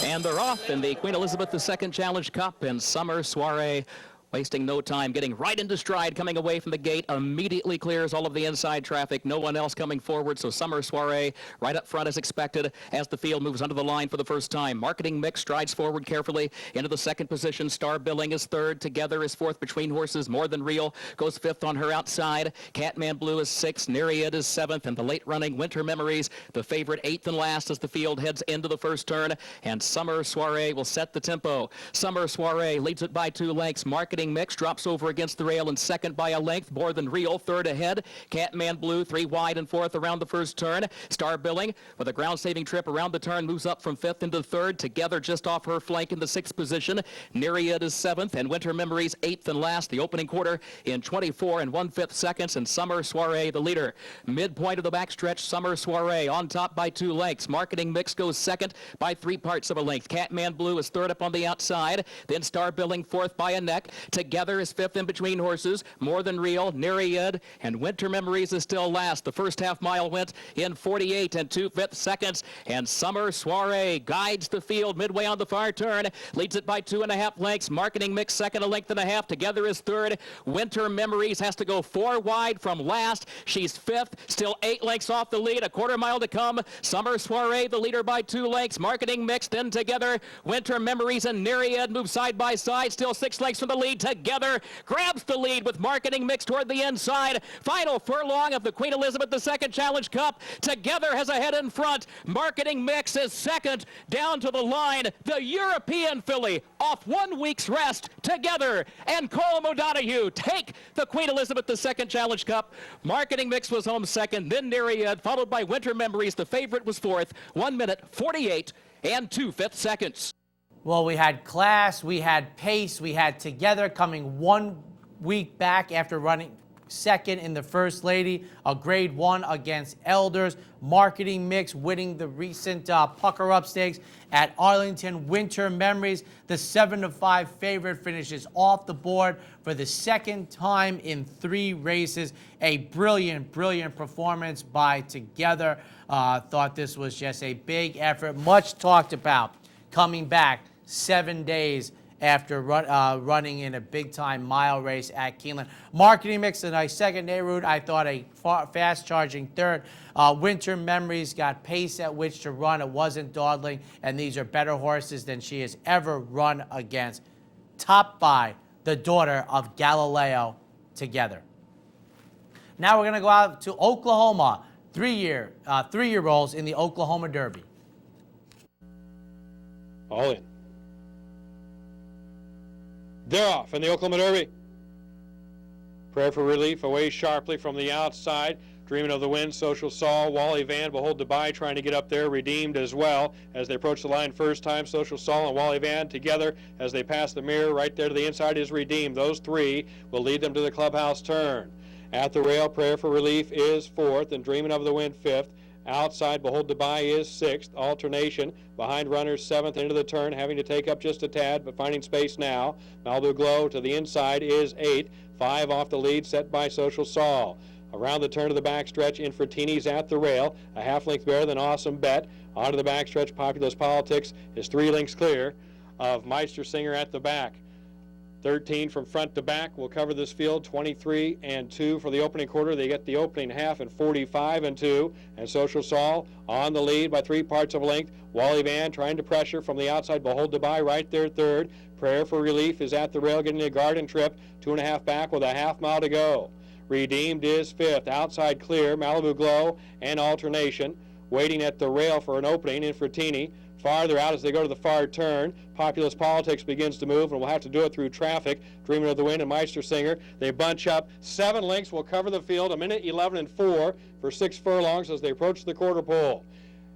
And they're off in the Queen Elizabeth II Challenge Cup in Summer Soiree. Wasting no time, getting right into stride, coming away from the gate, immediately clears all of the inside traffic. No one else coming forward, so Summer Soiree right up front as expected as the field moves under the line for the first time. Marketing Mix strides forward carefully into the second position. Star Billing is third. Together is fourth between horses. More Than Real goes fifth on her outside. Catman Blue is sixth. Nereid is seventh. And the late running Winter Memories, the favorite, eighth and last as the field heads into the first turn. And Summer Soiree will set the tempo. Summer Soiree leads it by 2 lengths. Marketing Mix drops over against the rail in second by a length. More Than Real third ahead. Catman Blue 3 wide and fourth around the first turn. Star Billing with a ground saving trip around the turn moves up from fifth into third. Together just off her flank in the sixth position. Nereid is seventh and Winter Memories eighth and last. The opening quarter in 24 1/5 seconds, and Summer Soiree the leader. Midpoint of the backstretch, Summer Soiree on top by 2 lengths. Marketing Mix goes second by 3/4 of a length. Catman Blue is third up on the outside. Then Star Billing fourth by a neck. Together is fifth in between horses. More Than Real, Nereid, and Winter Memories is still last. The first half mile went in 48 2/5 seconds, and Summer Soiree guides the field midway on the far turn. Leads it by 2.5 lengths. Marketing Mix second, a length and a half. Together is third. Winter Memories has to go 4 wide from last. She's fifth, still 8 lengths off the lead. A quarter mile to come. Summer Soiree the leader by 2 lengths. Marketing Mix then together. Winter Memories and Nereid move side by side. Still 6 lengths from the lead. Together grabs the lead with Marketing Mix toward the inside. Final furlong of the Queen Elizabeth II Challenge Cup. Together has a head in front. Marketing Mix is second down to the line. The European filly off 1 week's rest. Together and Colm O'Donoghue take the Queen Elizabeth II Challenge Cup. Marketing Mix was home second, then Nereid, followed by Winter Memories. The favorite was fourth. 1 minute 48 2/5 seconds. Well, we had class, we had pace, we had Together coming 1 week back after running second in the First Lady, a grade 1 against Elders. Marketing Mix winning the recent Pucker Up Stakes at Arlington. Winter Memories, the 7-5 favorite, finishes off the board for the second time in 3 races. A brilliant, brilliant performance by Together. Thought this was just a big effort, much talked about, coming back 7 days after running in a big-time mile race at Keeneland. Marketing Mix, a nice second-day route. I thought a fast-charging third. Winter Memories got pace at which to run. It wasn't dawdling, and these are better horses than she has ever run against. Topped by the daughter of Galileo, Together. Now we're going to go out to Oklahoma. 3-year-olds in the Oklahoma Derby. All in. They're off in the Oklahoma Derby. Prayer for Relief away sharply from the outside. Dreaming of the Wind, Social Sol, Wally Van, Behold Dubai trying to get up there, redeemed as well as they approach the line first time. Social Sol and Wally Van together as they pass the mirror right there to the inside is redeemed. Those 3 will lead them to the clubhouse turn. At the rail, Prayer for Relief is 4th, and Dreaming of the Wind 5th. Outside, Behold Dubai is 6th. Alternation behind runners 7th into the turn, having to take up just a tad, but finding space now. Malibu Glow to the inside is 8th. 5 off the lead, set by Social Sol. Around the turn of the backstretch, Infratini's at the rail, a half-length better than Awesome Bet. Onto the backstretch, Populous Politics is 3 lengths clear of Meister Singer at the back. 13 from front to back will cover this field. 23 and 2 for the opening quarter. They get the opening half in 45 and 2. And Social Sol on the lead by 3 parts of a length. Wally Van trying to pressure from the outside. Behold Dubai right there third. Prayer for Relief is at the rail getting a garden trip. 2.5 back with a half mile to go. Redeemed is 5th. Outside clear. Malibu Glow and Alternation. Waiting at the rail for an opening. Infratini. Farther out as they go to the far turn, Populous Politics begins to move, and we'll have to do it through traffic. Dreaming of the Wind and Meister Singer. They bunch up. 7 lengths will cover the field. 1:11 and 4 for 6 furlongs as they approach the quarter pole.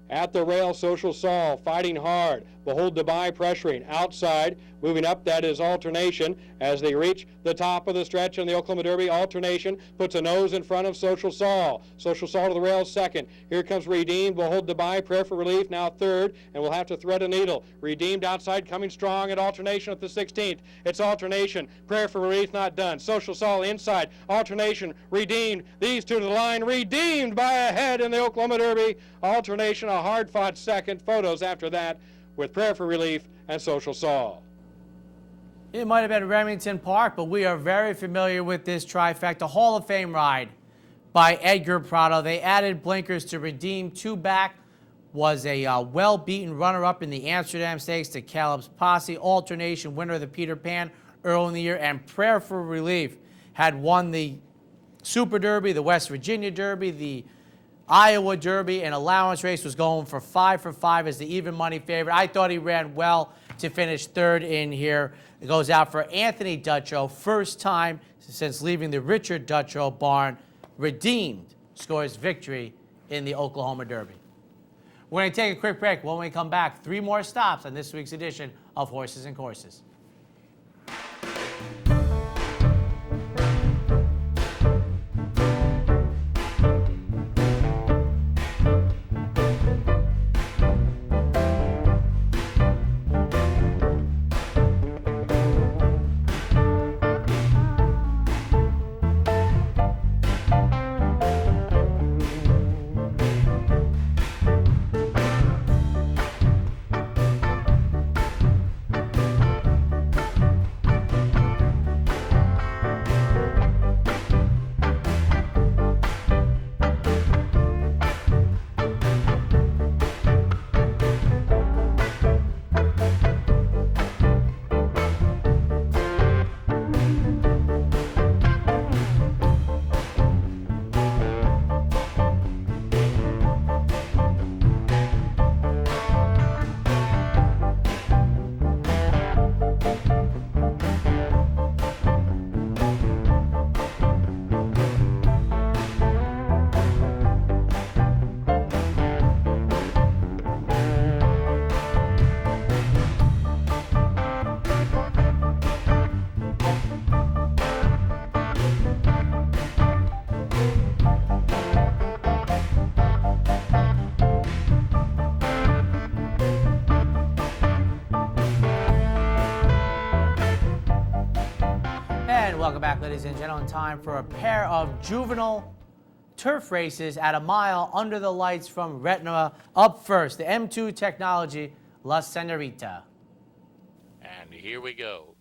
At the rail, Social Sol fighting hard. Behold Dubai pressuring. Outside, moving up, that is Alternation. As they reach the top of the stretch in the Oklahoma Derby, Alternation puts a nose in front of Social Sol. Social Sol to the rail second. Here comes Redeemed. Behold Dubai, Prayer for Relief now third, and we'll have to thread a needle. Redeemed outside, coming strong at Alternation at the 16th. It's Alternation. Prayer for Relief not done. Social Sol inside. Alternation. Redeemed. These two to the line. Redeemed by a head in the Oklahoma Derby. Alternation, a hard-fought second. Photos after that with Prayer for Relief and Social Sol. It might have been Remington Park, but we are very familiar with this trifecta Hall of Fame ride by Edgar Prado. They added blinkers to redeem. 2 back was a well-beaten runner-up in the Amsterdam Stakes to Caleb's Posse. Alternation, winner of the Peter Pan early in the year, and Prayer for Relief had won the Super Derby, the West Virginia Derby, the Iowa Derby, and Allowance Race was going for 5 for 5 as the even money favorite. I thought he ran well to finish third in here. It goes out for Anthony Dutrow, first time since leaving the Richard Dutrow barn. Redeemed scores victory in the Oklahoma Derby. We're going to take a quick break. When we come back, 3 more stops on this week's edition of Horses and Courses. Welcome back, ladies and gentlemen. Time for a pair of juvenile turf races at a mile under the lights from Retina. Up first, the M2 Technology La Senorita. And here we go.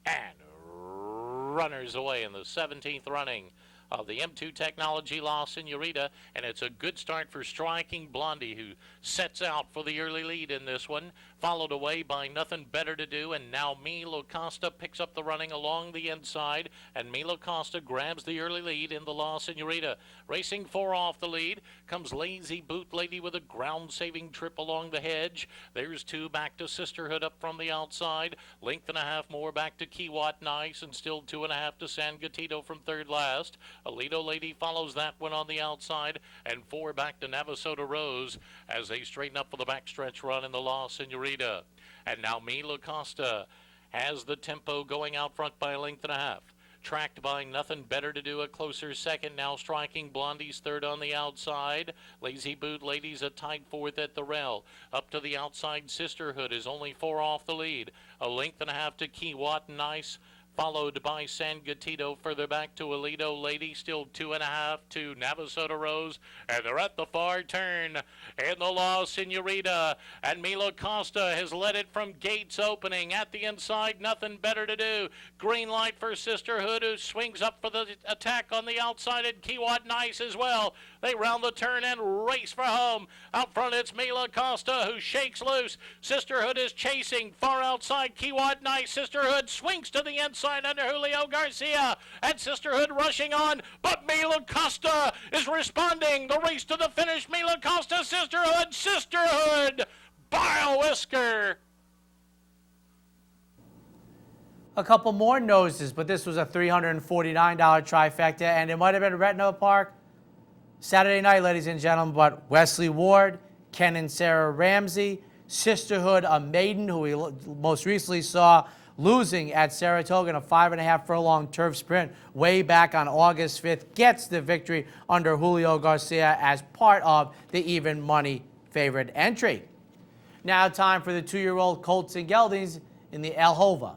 And runners away in the 17th running of the M2 Technology La Senorita, and it's a good start for Striking Blondie, who sets out for the early lead in this one, followed away by Nothing Better to Do, and now Milo Costa picks up the running along the inside, and Milo Costa grabs the early lead in the La Senorita. Racing 4 off the lead comes Lazy Boot Lady with a ground-saving trip along the hedge. There's 2 back to Sisterhood up from the outside. Length and a half more back to Kiwat Nice, and still 2.5 to San Gatito from third last. Alito Lady follows that one on the outside, and 4 back to Navasota Rose as they straighten up for the backstretch run in the La Senorita. And now Mila Costa has the tempo going out front by a length and a half. Tracked by Nothing Better to Do, a closer second, now striking. Blondie's third on the outside. Lazy Boot Ladies a tight fourth at the rail. Up to the outside, Sisterhood is only 4 off the lead. A length and a half to Kiwat Nice, followed by San Gatito. Further back to Alito Lady, still 2.5 to Navasota Rose, and they're at the far turn in the La Senorita, and Mila Costa has led it from gates opening. At the inside, Nothing Better to Do. Green light for Sisterhood, who swings up for the attack on the outside, and Kiwat Nice as well. They round the turn and race for home. Out front, it's Mila Costa, who shakes loose. Sisterhood is chasing far outside. Kiwat Nice. Sisterhood swings to the inside under Julio Garcia, and Sisterhood rushing on, but Mila Costa is responding. The race to the finish. Mila Costa, Sisterhood by a whisker. A couple more noses, but this was a $349 trifecta, and it might have been Retina Park Saturday night, ladies and gentlemen, but Wesley Ward, Ken and Sarah Ramsey, Sisterhood, a maiden who we most recently saw losing at Saratoga in a 5.5 furlong turf sprint way back on August 5th, gets the victory under Julio Garcia as part of the even money favorite entry. Now time for the 2-year-old Colts and Geldings in the El Hova.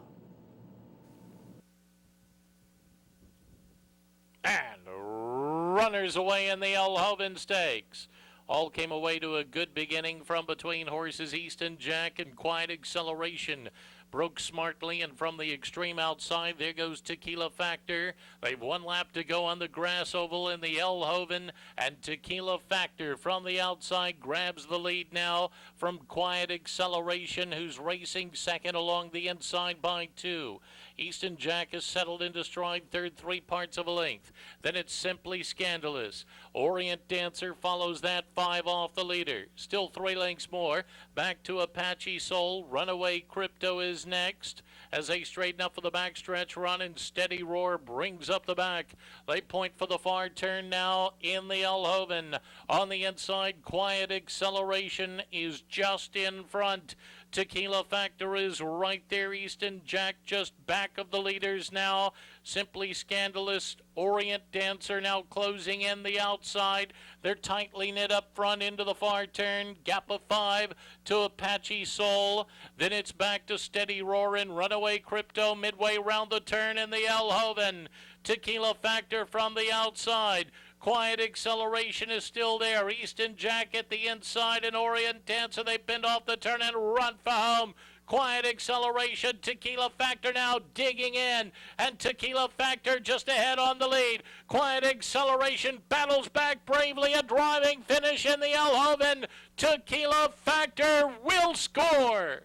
And runners away in the El Hovan Stakes. All came away to a good beginning from between horses Easton Jack and Quiet Acceleration. Broke smartly, and from the extreme outside, there goes Tequila Factor. They've 1 lap to go on the grass oval in the El Hovan, and Tequila Factor from the outside grabs the lead now from Quiet Acceleration, who's racing second along the inside by 2. Easton Jack is settled into stride third, 3 parts of a length. Then it's Simply Scandalous. Orient Dancer follows that 5 off the leader. Still 3 lengths more. Back to Apache Soul. Runaway Crypto is next. As they straighten up for the backstretch run, and Steady Roar brings up the back. They point for the far turn now in the El Hovan. On the inside, Quiet Acceleration is just in front. Tequila Factor is right there. Easton Jack just back of the leaders now. Simply Scandalous, Orient Dancer now closing in the outside. They're tightly knit up front into the far turn. Gap of 5 to Apache Soul. Then it's back to Steady Roar and Runaway Crypto midway round the turn in the El Hovan. Tequila Factor from the outside. Quiet Acceleration is still there. Easton Jack at the inside, and Orient Dancer. They pinned off the turn and run for home. Quiet Acceleration, Tequila Factor now digging in, and Tequila Factor just ahead on the lead. Quiet Acceleration battles back bravely. A driving finish in the El Hovan. Tequila Factor will score.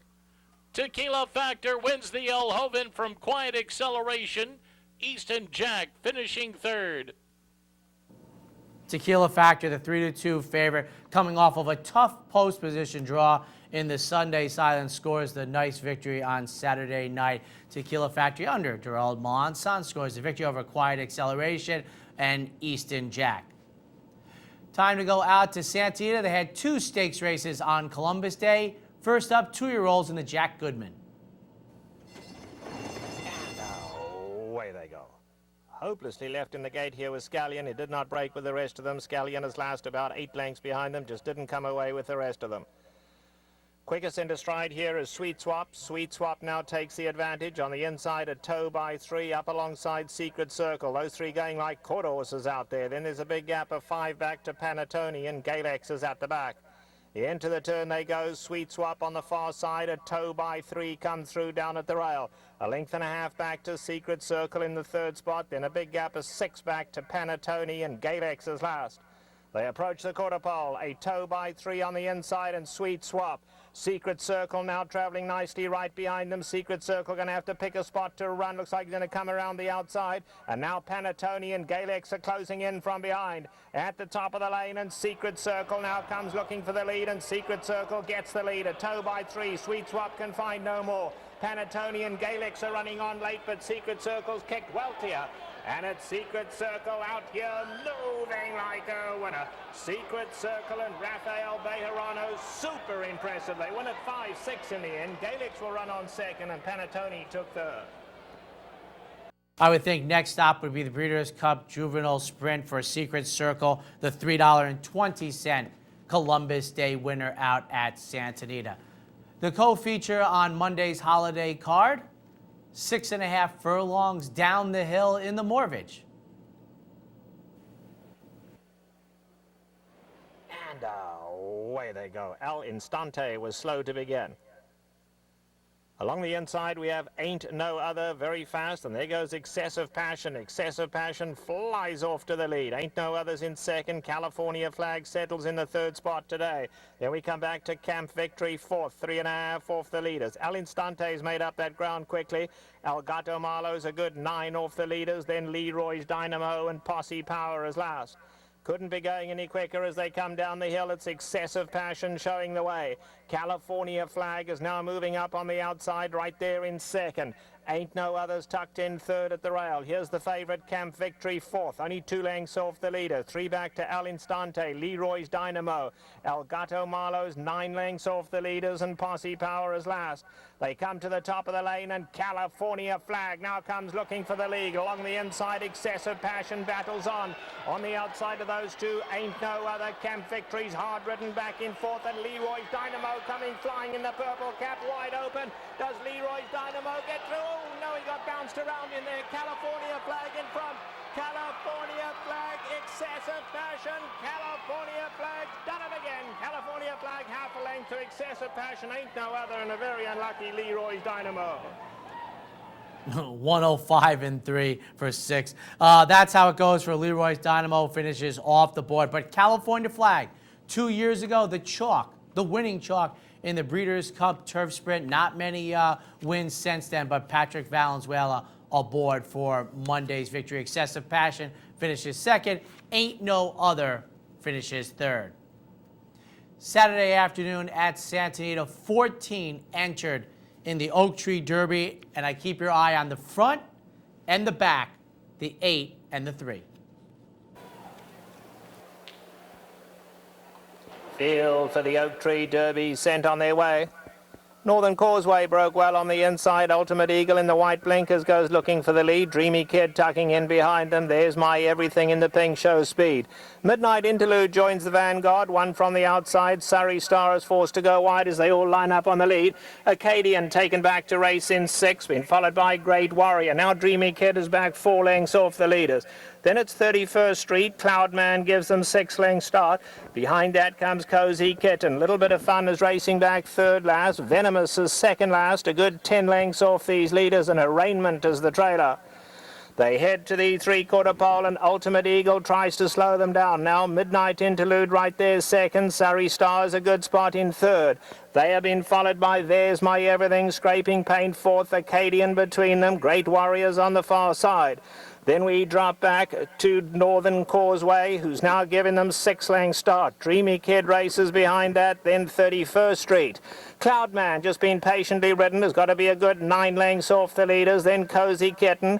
Tequila Factor wins the El Hovan from Quiet Acceleration. Easton Jack finishing third. Tequila Factor, the 3-2 favorite, coming off of a tough post position draw in the Sunday Silent, scores the nice victory on Saturday night. Tequila Factory under Gerald Monson scores the victory over Quiet Acceleration and Easton Jack. Time to go out to Santa Anita. They had 2 stakes races on Columbus Day. First up, 2-year-olds in the Jack Goodman. And away they go. Hopelessly left in the gate here with Scallion. He did not break with the rest of them. Scallion is last, about 8 lengths behind them. Just didn't come away with the rest of them. Quickest into stride here is Sweet Swap. Sweet Swap now takes the advantage. On the inside, a toe by 3 up alongside Secret Circle. Those 3 going like quarter horses out there. Then there's a big gap of 5 back to Panettone, and Galex is at the back. Into the turn they go. Sweet Swap on the far side. A toe by 3 comes through down at the rail. A length and a half back to Secret Circle in the 3rd spot. Then a big gap of 6 back to Panettone, and Galex is last. They approach the quarter pole. A toe by 3 on the inside, and Sweet Swap. Secret Circle now traveling nicely right behind them. Secret Circle going to have to pick a spot to run. Looks like he's going to come around the outside. And now Panettone and Galex are closing in from behind. At the top of the lane, and Secret Circle now comes looking for the lead, and Secret Circle gets the lead. A toe by 3. Sweet Swap can find no more. Panettone and Galex are running on late, but Secret Circle's kicked wealthier. And it's Secret Circle out here moving like a winner. Secret Circle and Rafael Bejarano super impressive. They win at 5-6 in the end. Galix will run on second and Panettone took third. I would think next stop would be the Breeders' Cup Juvenile Sprint for Secret Circle, the $3.20 Columbus Day winner out at Santa Anita. The co-feature on Monday's holiday card, 6.5 furlongs down the hill in the Mortgage. And away they go. El Instante was slow to begin. Along the inside, we have Ain't No Other, very fast, and there goes Excessive Passion. Excessive Passion flies off to the lead. Ain't No Other's in second. California Flag settles in the third spot today. Then we come back to Camp Victory, fourth, 3.5 off the leaders. El Instante's made up that ground quickly. El Gato Marlo's a good 9 off the leaders. Then Leroy's Dynamo and Posse Power is last. Couldn't be going any quicker as they come down the hill. It's Excessive Passion showing the way. California Flag is now moving up on the outside right there in second. Ain't No Others tucked in third at the rail. Here's the favourite, Camp Victory, fourth. Only 2 lengths off the leader. 3 back to El Instante, Leroy's Dynamo. El Gato Marlo's 9 lengths off the leaders and Posse Power is last. They come to the top of the lane and California Flag now comes looking for the lead. Along the inside, Excessive Passion battles on. On the outside of those two, Ain't No Other. Camp Victory's hard ridden back in fourth and Leroy's Dynamo coming flying in the purple cap wide open. Does Leroy's Dynamo get through? Oh no, he got bounced around in there. California Flag in front. California Flag, Excessive Passion. California Flag, done it again. California Flag half a length to Excessive Passion. Ain't No Other and a very unlucky Leroy's Dynamo. 105-3 for 6. That's how it goes for Leroy's Dynamo. Finishes off the board. But California Flag, 2 years ago, the winning chalk in the Breeders' Cup Turf Sprint. Not many wins since then, but Patrick Valenzuela aboard for Monday's victory. Excessive Passion finishes second. Ain't No Other finishes third. Saturday afternoon at Santa Anita, 14 entered in the Oak Tree Derby, and I keep your eye on the front and the back, the 8 and the 3. Field for the Oak Tree Derby sent on their way. Northern Causeway broke well on the inside. Ultimate Eagle in the white blinkers goes looking for the lead. Dreamy Kid tucking in behind them. There's My Everything in the pink shows speed. Midnight Interlude joins the vanguard. One from the outside. Surrey Star is forced to go wide as they all line up on the lead. Acadian taken back to race in 6. Been followed by Great Warrior. Now Dreamy Kid is back 4 lengths off the leaders. Then it's 31st Street. Cloudman gives them 6-length start. Behind that comes Cozy Kitten. Little Bit of Fun is racing back third last. Venomous is second last. A good 10 lengths off these leaders and Arraignment is the trailer. They head to the 3/4 pole and Ultimate Eagle tries to slow them down. Now Midnight Interlude right there second. Surrey Star is a good spot in third. They have been followed by There's My Everything, Scraping Paint fourth. Acadian between them. Great Warriors on the far side. Then we drop back to Northern Causeway, who's now giving them 6-length start. Dreamy Kid races behind that, then 31st Street. Cloudman, just been patiently ridden, has got to be a good 9 lengths off the leaders. Then Cozy Kitten.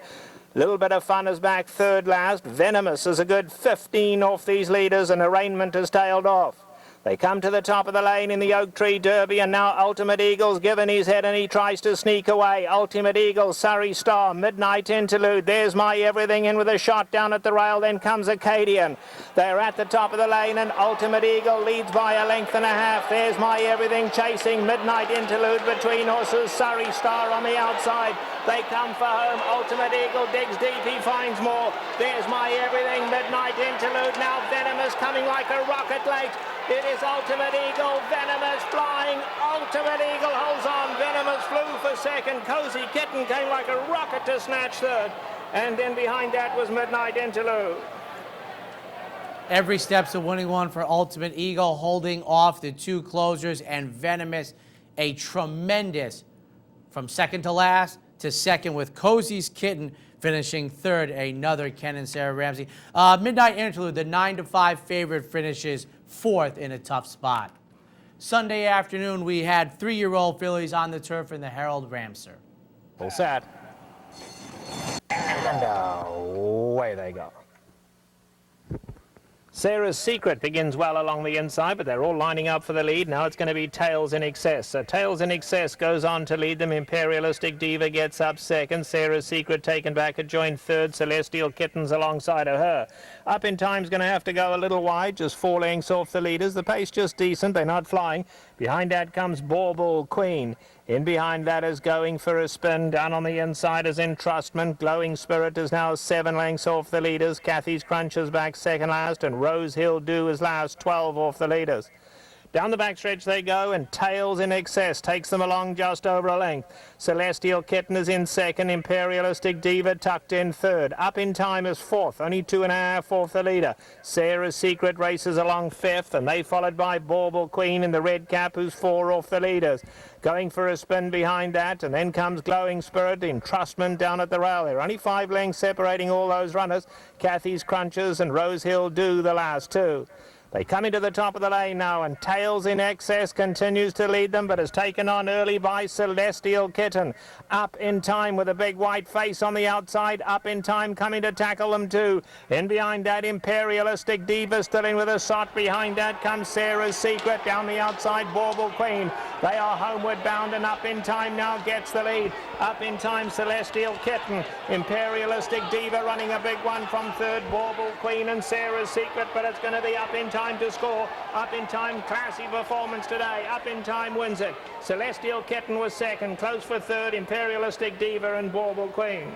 Little Bit of Fun is back third last. Venomous is a good 15 off these leaders, and Arraignment has tailed off. They come to the top of the lane in the Oak Tree Derby, and now Ultimate Eagle's given his head and he tries to sneak away. Ultimate Eagle, Surrey Star, Midnight Interlude. There's My Everything in with a shot down at the rail. Then comes Acadian. They're at the top of the lane and Ultimate Eagle leads by 1.5 lengths. There's My Everything chasing Midnight Interlude between horses. Surrey Star on the outside. They come for home. Ultimate Eagle digs deep. He finds more. There's My Everything. Midnight Interlude. Now Venomous coming like a rocket late. It is Ultimate Eagle. Venomous flying. Ultimate Eagle holds on. Venomous flew for second. Cozy Kitten came like a rocket to snatch third. And then behind that was Midnight Interlude. Every step's a winning one for Ultimate Eagle, holding off the 2 closers, and Venomous, a tremendous from second to last to second, with Cozy's Kitten finishing third, another Ken and Sarah Ramsey. Midnight Interlude, the 9-5 favorite, finishes fourth in a tough spot. Sunday afternoon, we had 3-year-old fillies on the turf in the Harold Ramser. All set. And away they go. Sarah's Secret begins well along the inside, but they're all lining up for the lead. Now it's going to be Tails in Excess. So Tails in Excess goes on to lead them. Imperialistic Diva gets up second. Sarah's Secret taken back a joint third. Celestial Kitten's alongside of her. Up in Time's going to have to go a little wide, just 4 lengths off the leaders. The pace just decent. They're not flying. Behind that comes Bauble Queen. In behind that is Going for a Spin. Down on the inside is Entrustment. Glowing Spirit is now 7 lengths off the leaders. Kathy's Crunch is back second last, and Rose Hill Do is last, 12 off the leaders. Down the backstretch they go, and Tails in Excess takes them along just over a length. Celestial Kitten is in second. Imperialistic Diva tucked in third. Up in Time is fourth, only 2.5 off the leader. Sarah's Secret races along fifth, and they followed by Bauble Queen in the red cap, who's 4 off the leaders. Going for a spin behind that, and then comes Glowing Spirit. Entrustment down at the rail. There are only 5 lengths separating all those runners. Kathy's Crunches and Rose Hill Do the last 2. They come into the top of the lane now, and Tails in Excess continues to lead them, but is taken on early by Celestial Kitten. Up in Time with a big white face on the outside. Up in Time coming to tackle them too. In behind that, Imperialistic Diva still in with a sot. Behind that comes Sarah's Secret. Down the outside, Bauble Queen. They are homeward bound, and Up in Time now gets the lead. Up in Time, Celestial Kitten. Imperialistic Diva running a big one from third. Bauble Queen and Sarah's Secret, but it's going to be Up in Time to score. Up in Time, classy performance today. Up in Time wins it. Celestial Kitten was second, close for third. Imperialistic Diva and Bauble Queen.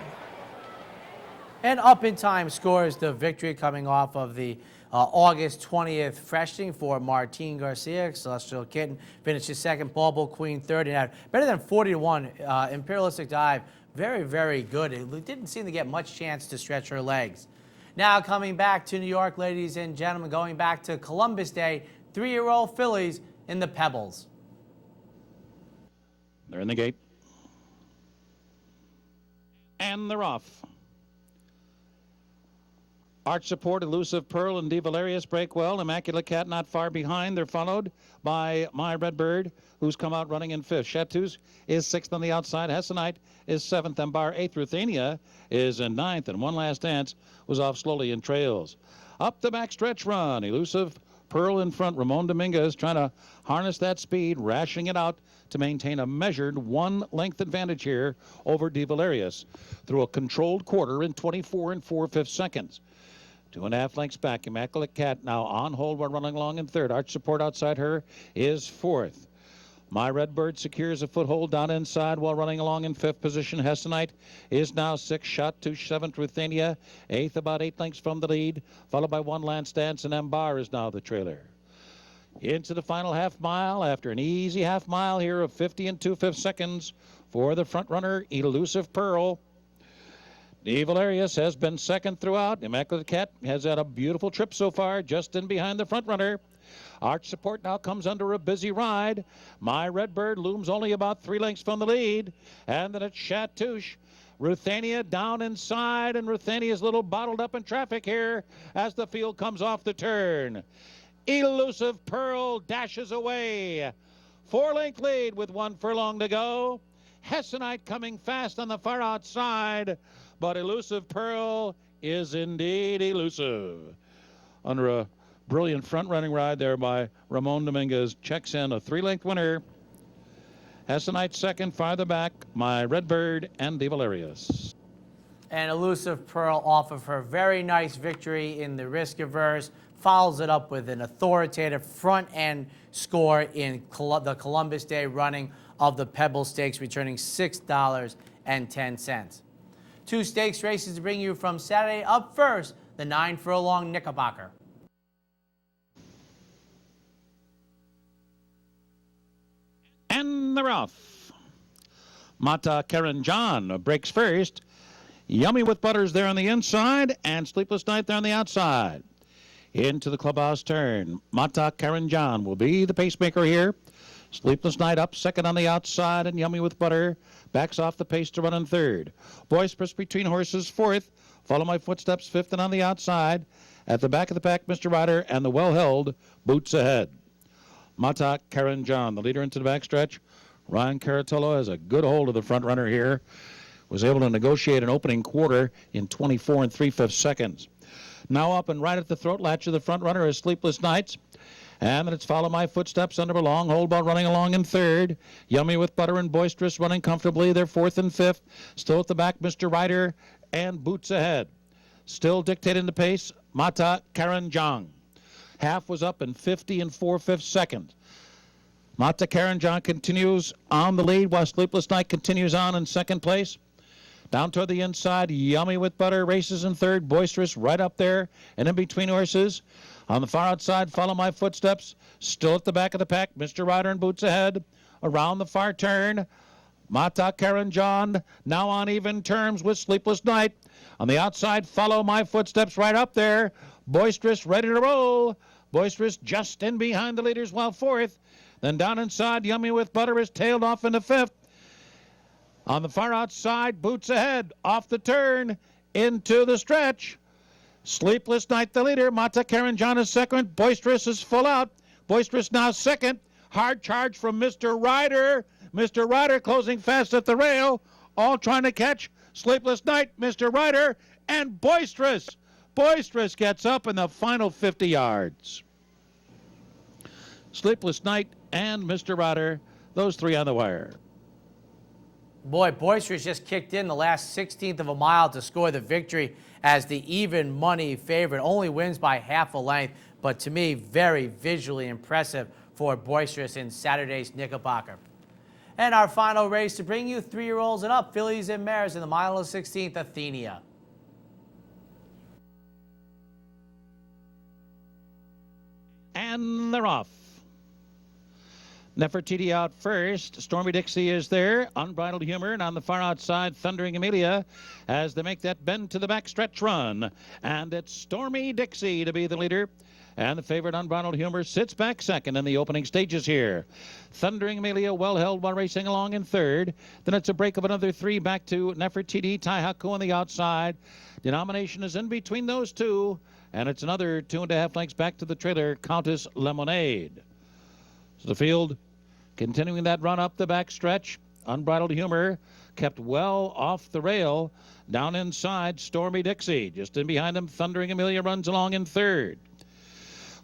And Up in Time scores the victory coming off of the August 20th freshening for Martin Garcia. Celestial Kitten finishes second, Bauble Queen third, and had better than 40-1. Imperialistic Dive, very, very good. It didn't seem to get much chance to stretch her legs. Now coming back to New York, ladies and gentlemen, going back to Columbus Day, 3-year-old fillies in the Pebbles. They're in the gate. And they're off. Arch Support, Elusive Pearl, and Divalerius break well. Immaculate Cat not far behind. They're followed by My Redbird, who's come out running in fifth. Chateau's is sixth on the outside. Hessenite is seventh. Embar eighth. Ruthania is in ninth. And One Last Dance was off slowly in trails. Up the backstretch run. Elusive Pearl in front. Ramon Dominguez trying to harness that speed, rashing it out to maintain a measured 1 length advantage here over Divalerius through a controlled quarter in 24 4/5 seconds. 2.5 lengths back. Immaculate Cat now on hold while running along in third. Arch Support outside her is fourth. My Redbird secures a foothold down inside while running along in fifth position. Hessenite is now sixth. Shot to seventh. Ruthania eighth, about 8 lengths from the lead, followed by One Last Dance, and Embar is now the trailer. Into the final half mile after an easy half mile here of 50 2/5 seconds for the front runner, Elusive Pearl. Divalerius has been second throughout. Immaculate Cat has had a beautiful trip so far, just in behind the front runner. Arch Support now comes under a busy ride. My Redbird looms only about 3 lengths from the lead. And then it's Chatouche. Ruthania down inside, and Ruthania is a little bottled up in traffic here as the field comes off the turn. Elusive Pearl dashes away. 4-length lead with 1 furlong to go. Hessenite coming fast on the far outside, but Elusive Pearl is indeed elusive. Under a brilliant front-running ride there by Ramon Dominguez, checks in a 3-length winner. Hessenite second, farther back, My Redbird and Divalerius. And Elusive Pearl, off of her very nice victory in the risk averse, follows it up with an authoritative front-end score in the Columbus Day running of the Pebble Stakes, returning $6.10. 2 stakes races to bring you from Saturday. Up first, the 9-furlong Knickerbocker. And they're off. Mata Karen John breaks first. Yummy with Butters there on the inside, and Sleepless Night there on the outside. Into the clubhouse turn. Mata Karen John will be the pacemaker here. Sleepless Night up second on the outside, and Yummy with Butter backs off the pace to run in third. Boisterous Between Horses fourth. Follow My Footsteps fifth and on the outside. At the back of the pack, Mr. Ryder and the well-held Boots Ahead. Mata Karen John, the leader into the backstretch. Ryan Caratolo has a good hold of the front runner here was able to negotiate an opening quarter in 24 3/5 seconds. Now up and right at the throat latch of the front runner is Sleepless Nights. And then it's Follow My Footsteps under a long hold ball running along in third. Yummy with Butter and Boisterous running comfortably. They're fourth and fifth. Still at the back, Mr. Ryder and Boots Ahead. Still dictating the pace, Mata Karanjang. Half was up in 50 4/5 seconds. Mata Karanjang continues on the lead while Sleepless Night continues on in second place. Down toward the inside, Yummy with Butter races in third. Boisterous right up there and in between horses. On the far outside, Follow My Footsteps. Still at the back of the pack, Mr. Ryder and Boots Ahead. Around the far turn, Mata Karanjan now on even terms with Sleepless Night. On the outside, Follow My Footsteps right up there. Boisterous ready to roll. Boisterous just in behind the leaders while fourth. Then down inside, Yummy with Butter is tailed off into fifth. On the far outside, Boots Ahead off the turn into the stretch. Sleepless Night the leader. Mata Karanjan is second. Boisterous is full out. Boisterous now second. Hard charge from Mr. Ryder. Mr. Ryder closing fast at the rail. All trying to catch Sleepless Night, Mr. Ryder, and Boisterous. Boisterous gets up in the final 50 yards. Sleepless Night and Mr. Ryder, those three on the wire. Boy, Boisterous just kicked in the last 16th of a mile to score the victory as the even money favorite. Only wins by half a length, but to me, very visually impressive for Boisterous in Saturday's Knickerbocker. And our final race to bring you 3-year-olds and up, fillies and mares in the mile of 16th, Athenia. And they're off. Nefertiti out first. Stormy Dixie is there. Unbridled Humor. And on the far outside, Thundering Amelia as they make that bend to the backstretch run. And it's Stormy Dixie to be the leader. And the favorite Unbridled Humor sits back second in the opening stages here. Thundering Amelia well held while racing along in third. Then it's a break of another 3 back to Nefertiti. Taihaku on the outside. Denomination is in between those two. And it's another 2.5 lengths back to the trailer, Countess Lemonade. So the field continuing that run up the back stretch. Unbridled Humor kept well off the rail. Down inside, Stormy Dixie. Just in behind him, Thundering Amelia runs along in third.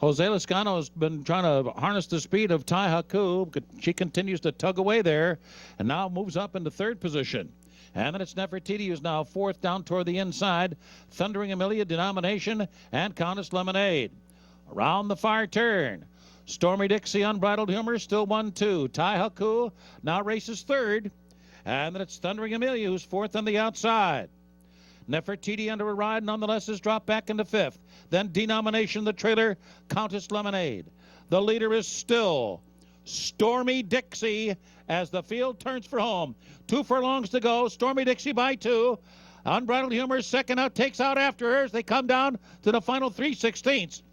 Jose Lascano has been trying to harness the speed of Taihaku. She continues to tug away there and now moves up into third position. And then it's Nefertiti who's now fourth down toward the inside. Thundering Amelia, Denomination, and Countess Lemonade. Around the far turn, Stormy Dixie, Unbridled Humor, still 1-2. Taihaku now races third. And then it's Thundering Amelia who's fourth on the outside. Nefertiti under a ride nonetheless has dropped back into fifth. Then Denomination, the trailer, Countess Lemonade. The leader is still Stormy Dixie as the field turns for home. 2 furlongs to go. Stormy Dixie by 2. Unbridled Humor second out, takes out after her as they come down to the final 3/16.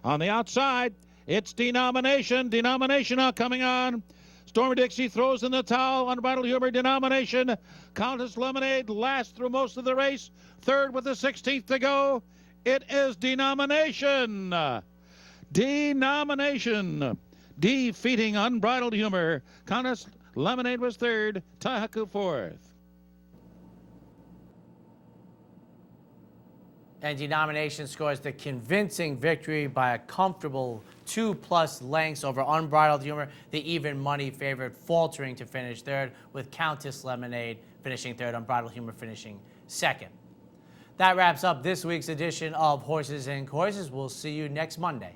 On the outside, it's Denomination. Denomination now coming on. Stormy Dixie throws in the towel. Unbridled Humor, Denomination. Countess Lemonade last through most of the race. Third with the 16th to go. It is Denomination. Denomination defeating Unbridled Humor. Countess Lemonade was third. Taihaku fourth. And Denomination scores the convincing victory by a comfortable 2+ lengths over Unbridled Humor, the even money favorite, faltering to finish third, with Countess Lemonade finishing third, Unbridled Humor finishing second. That wraps up this week's edition of Horses and Courses. We'll see you next Monday.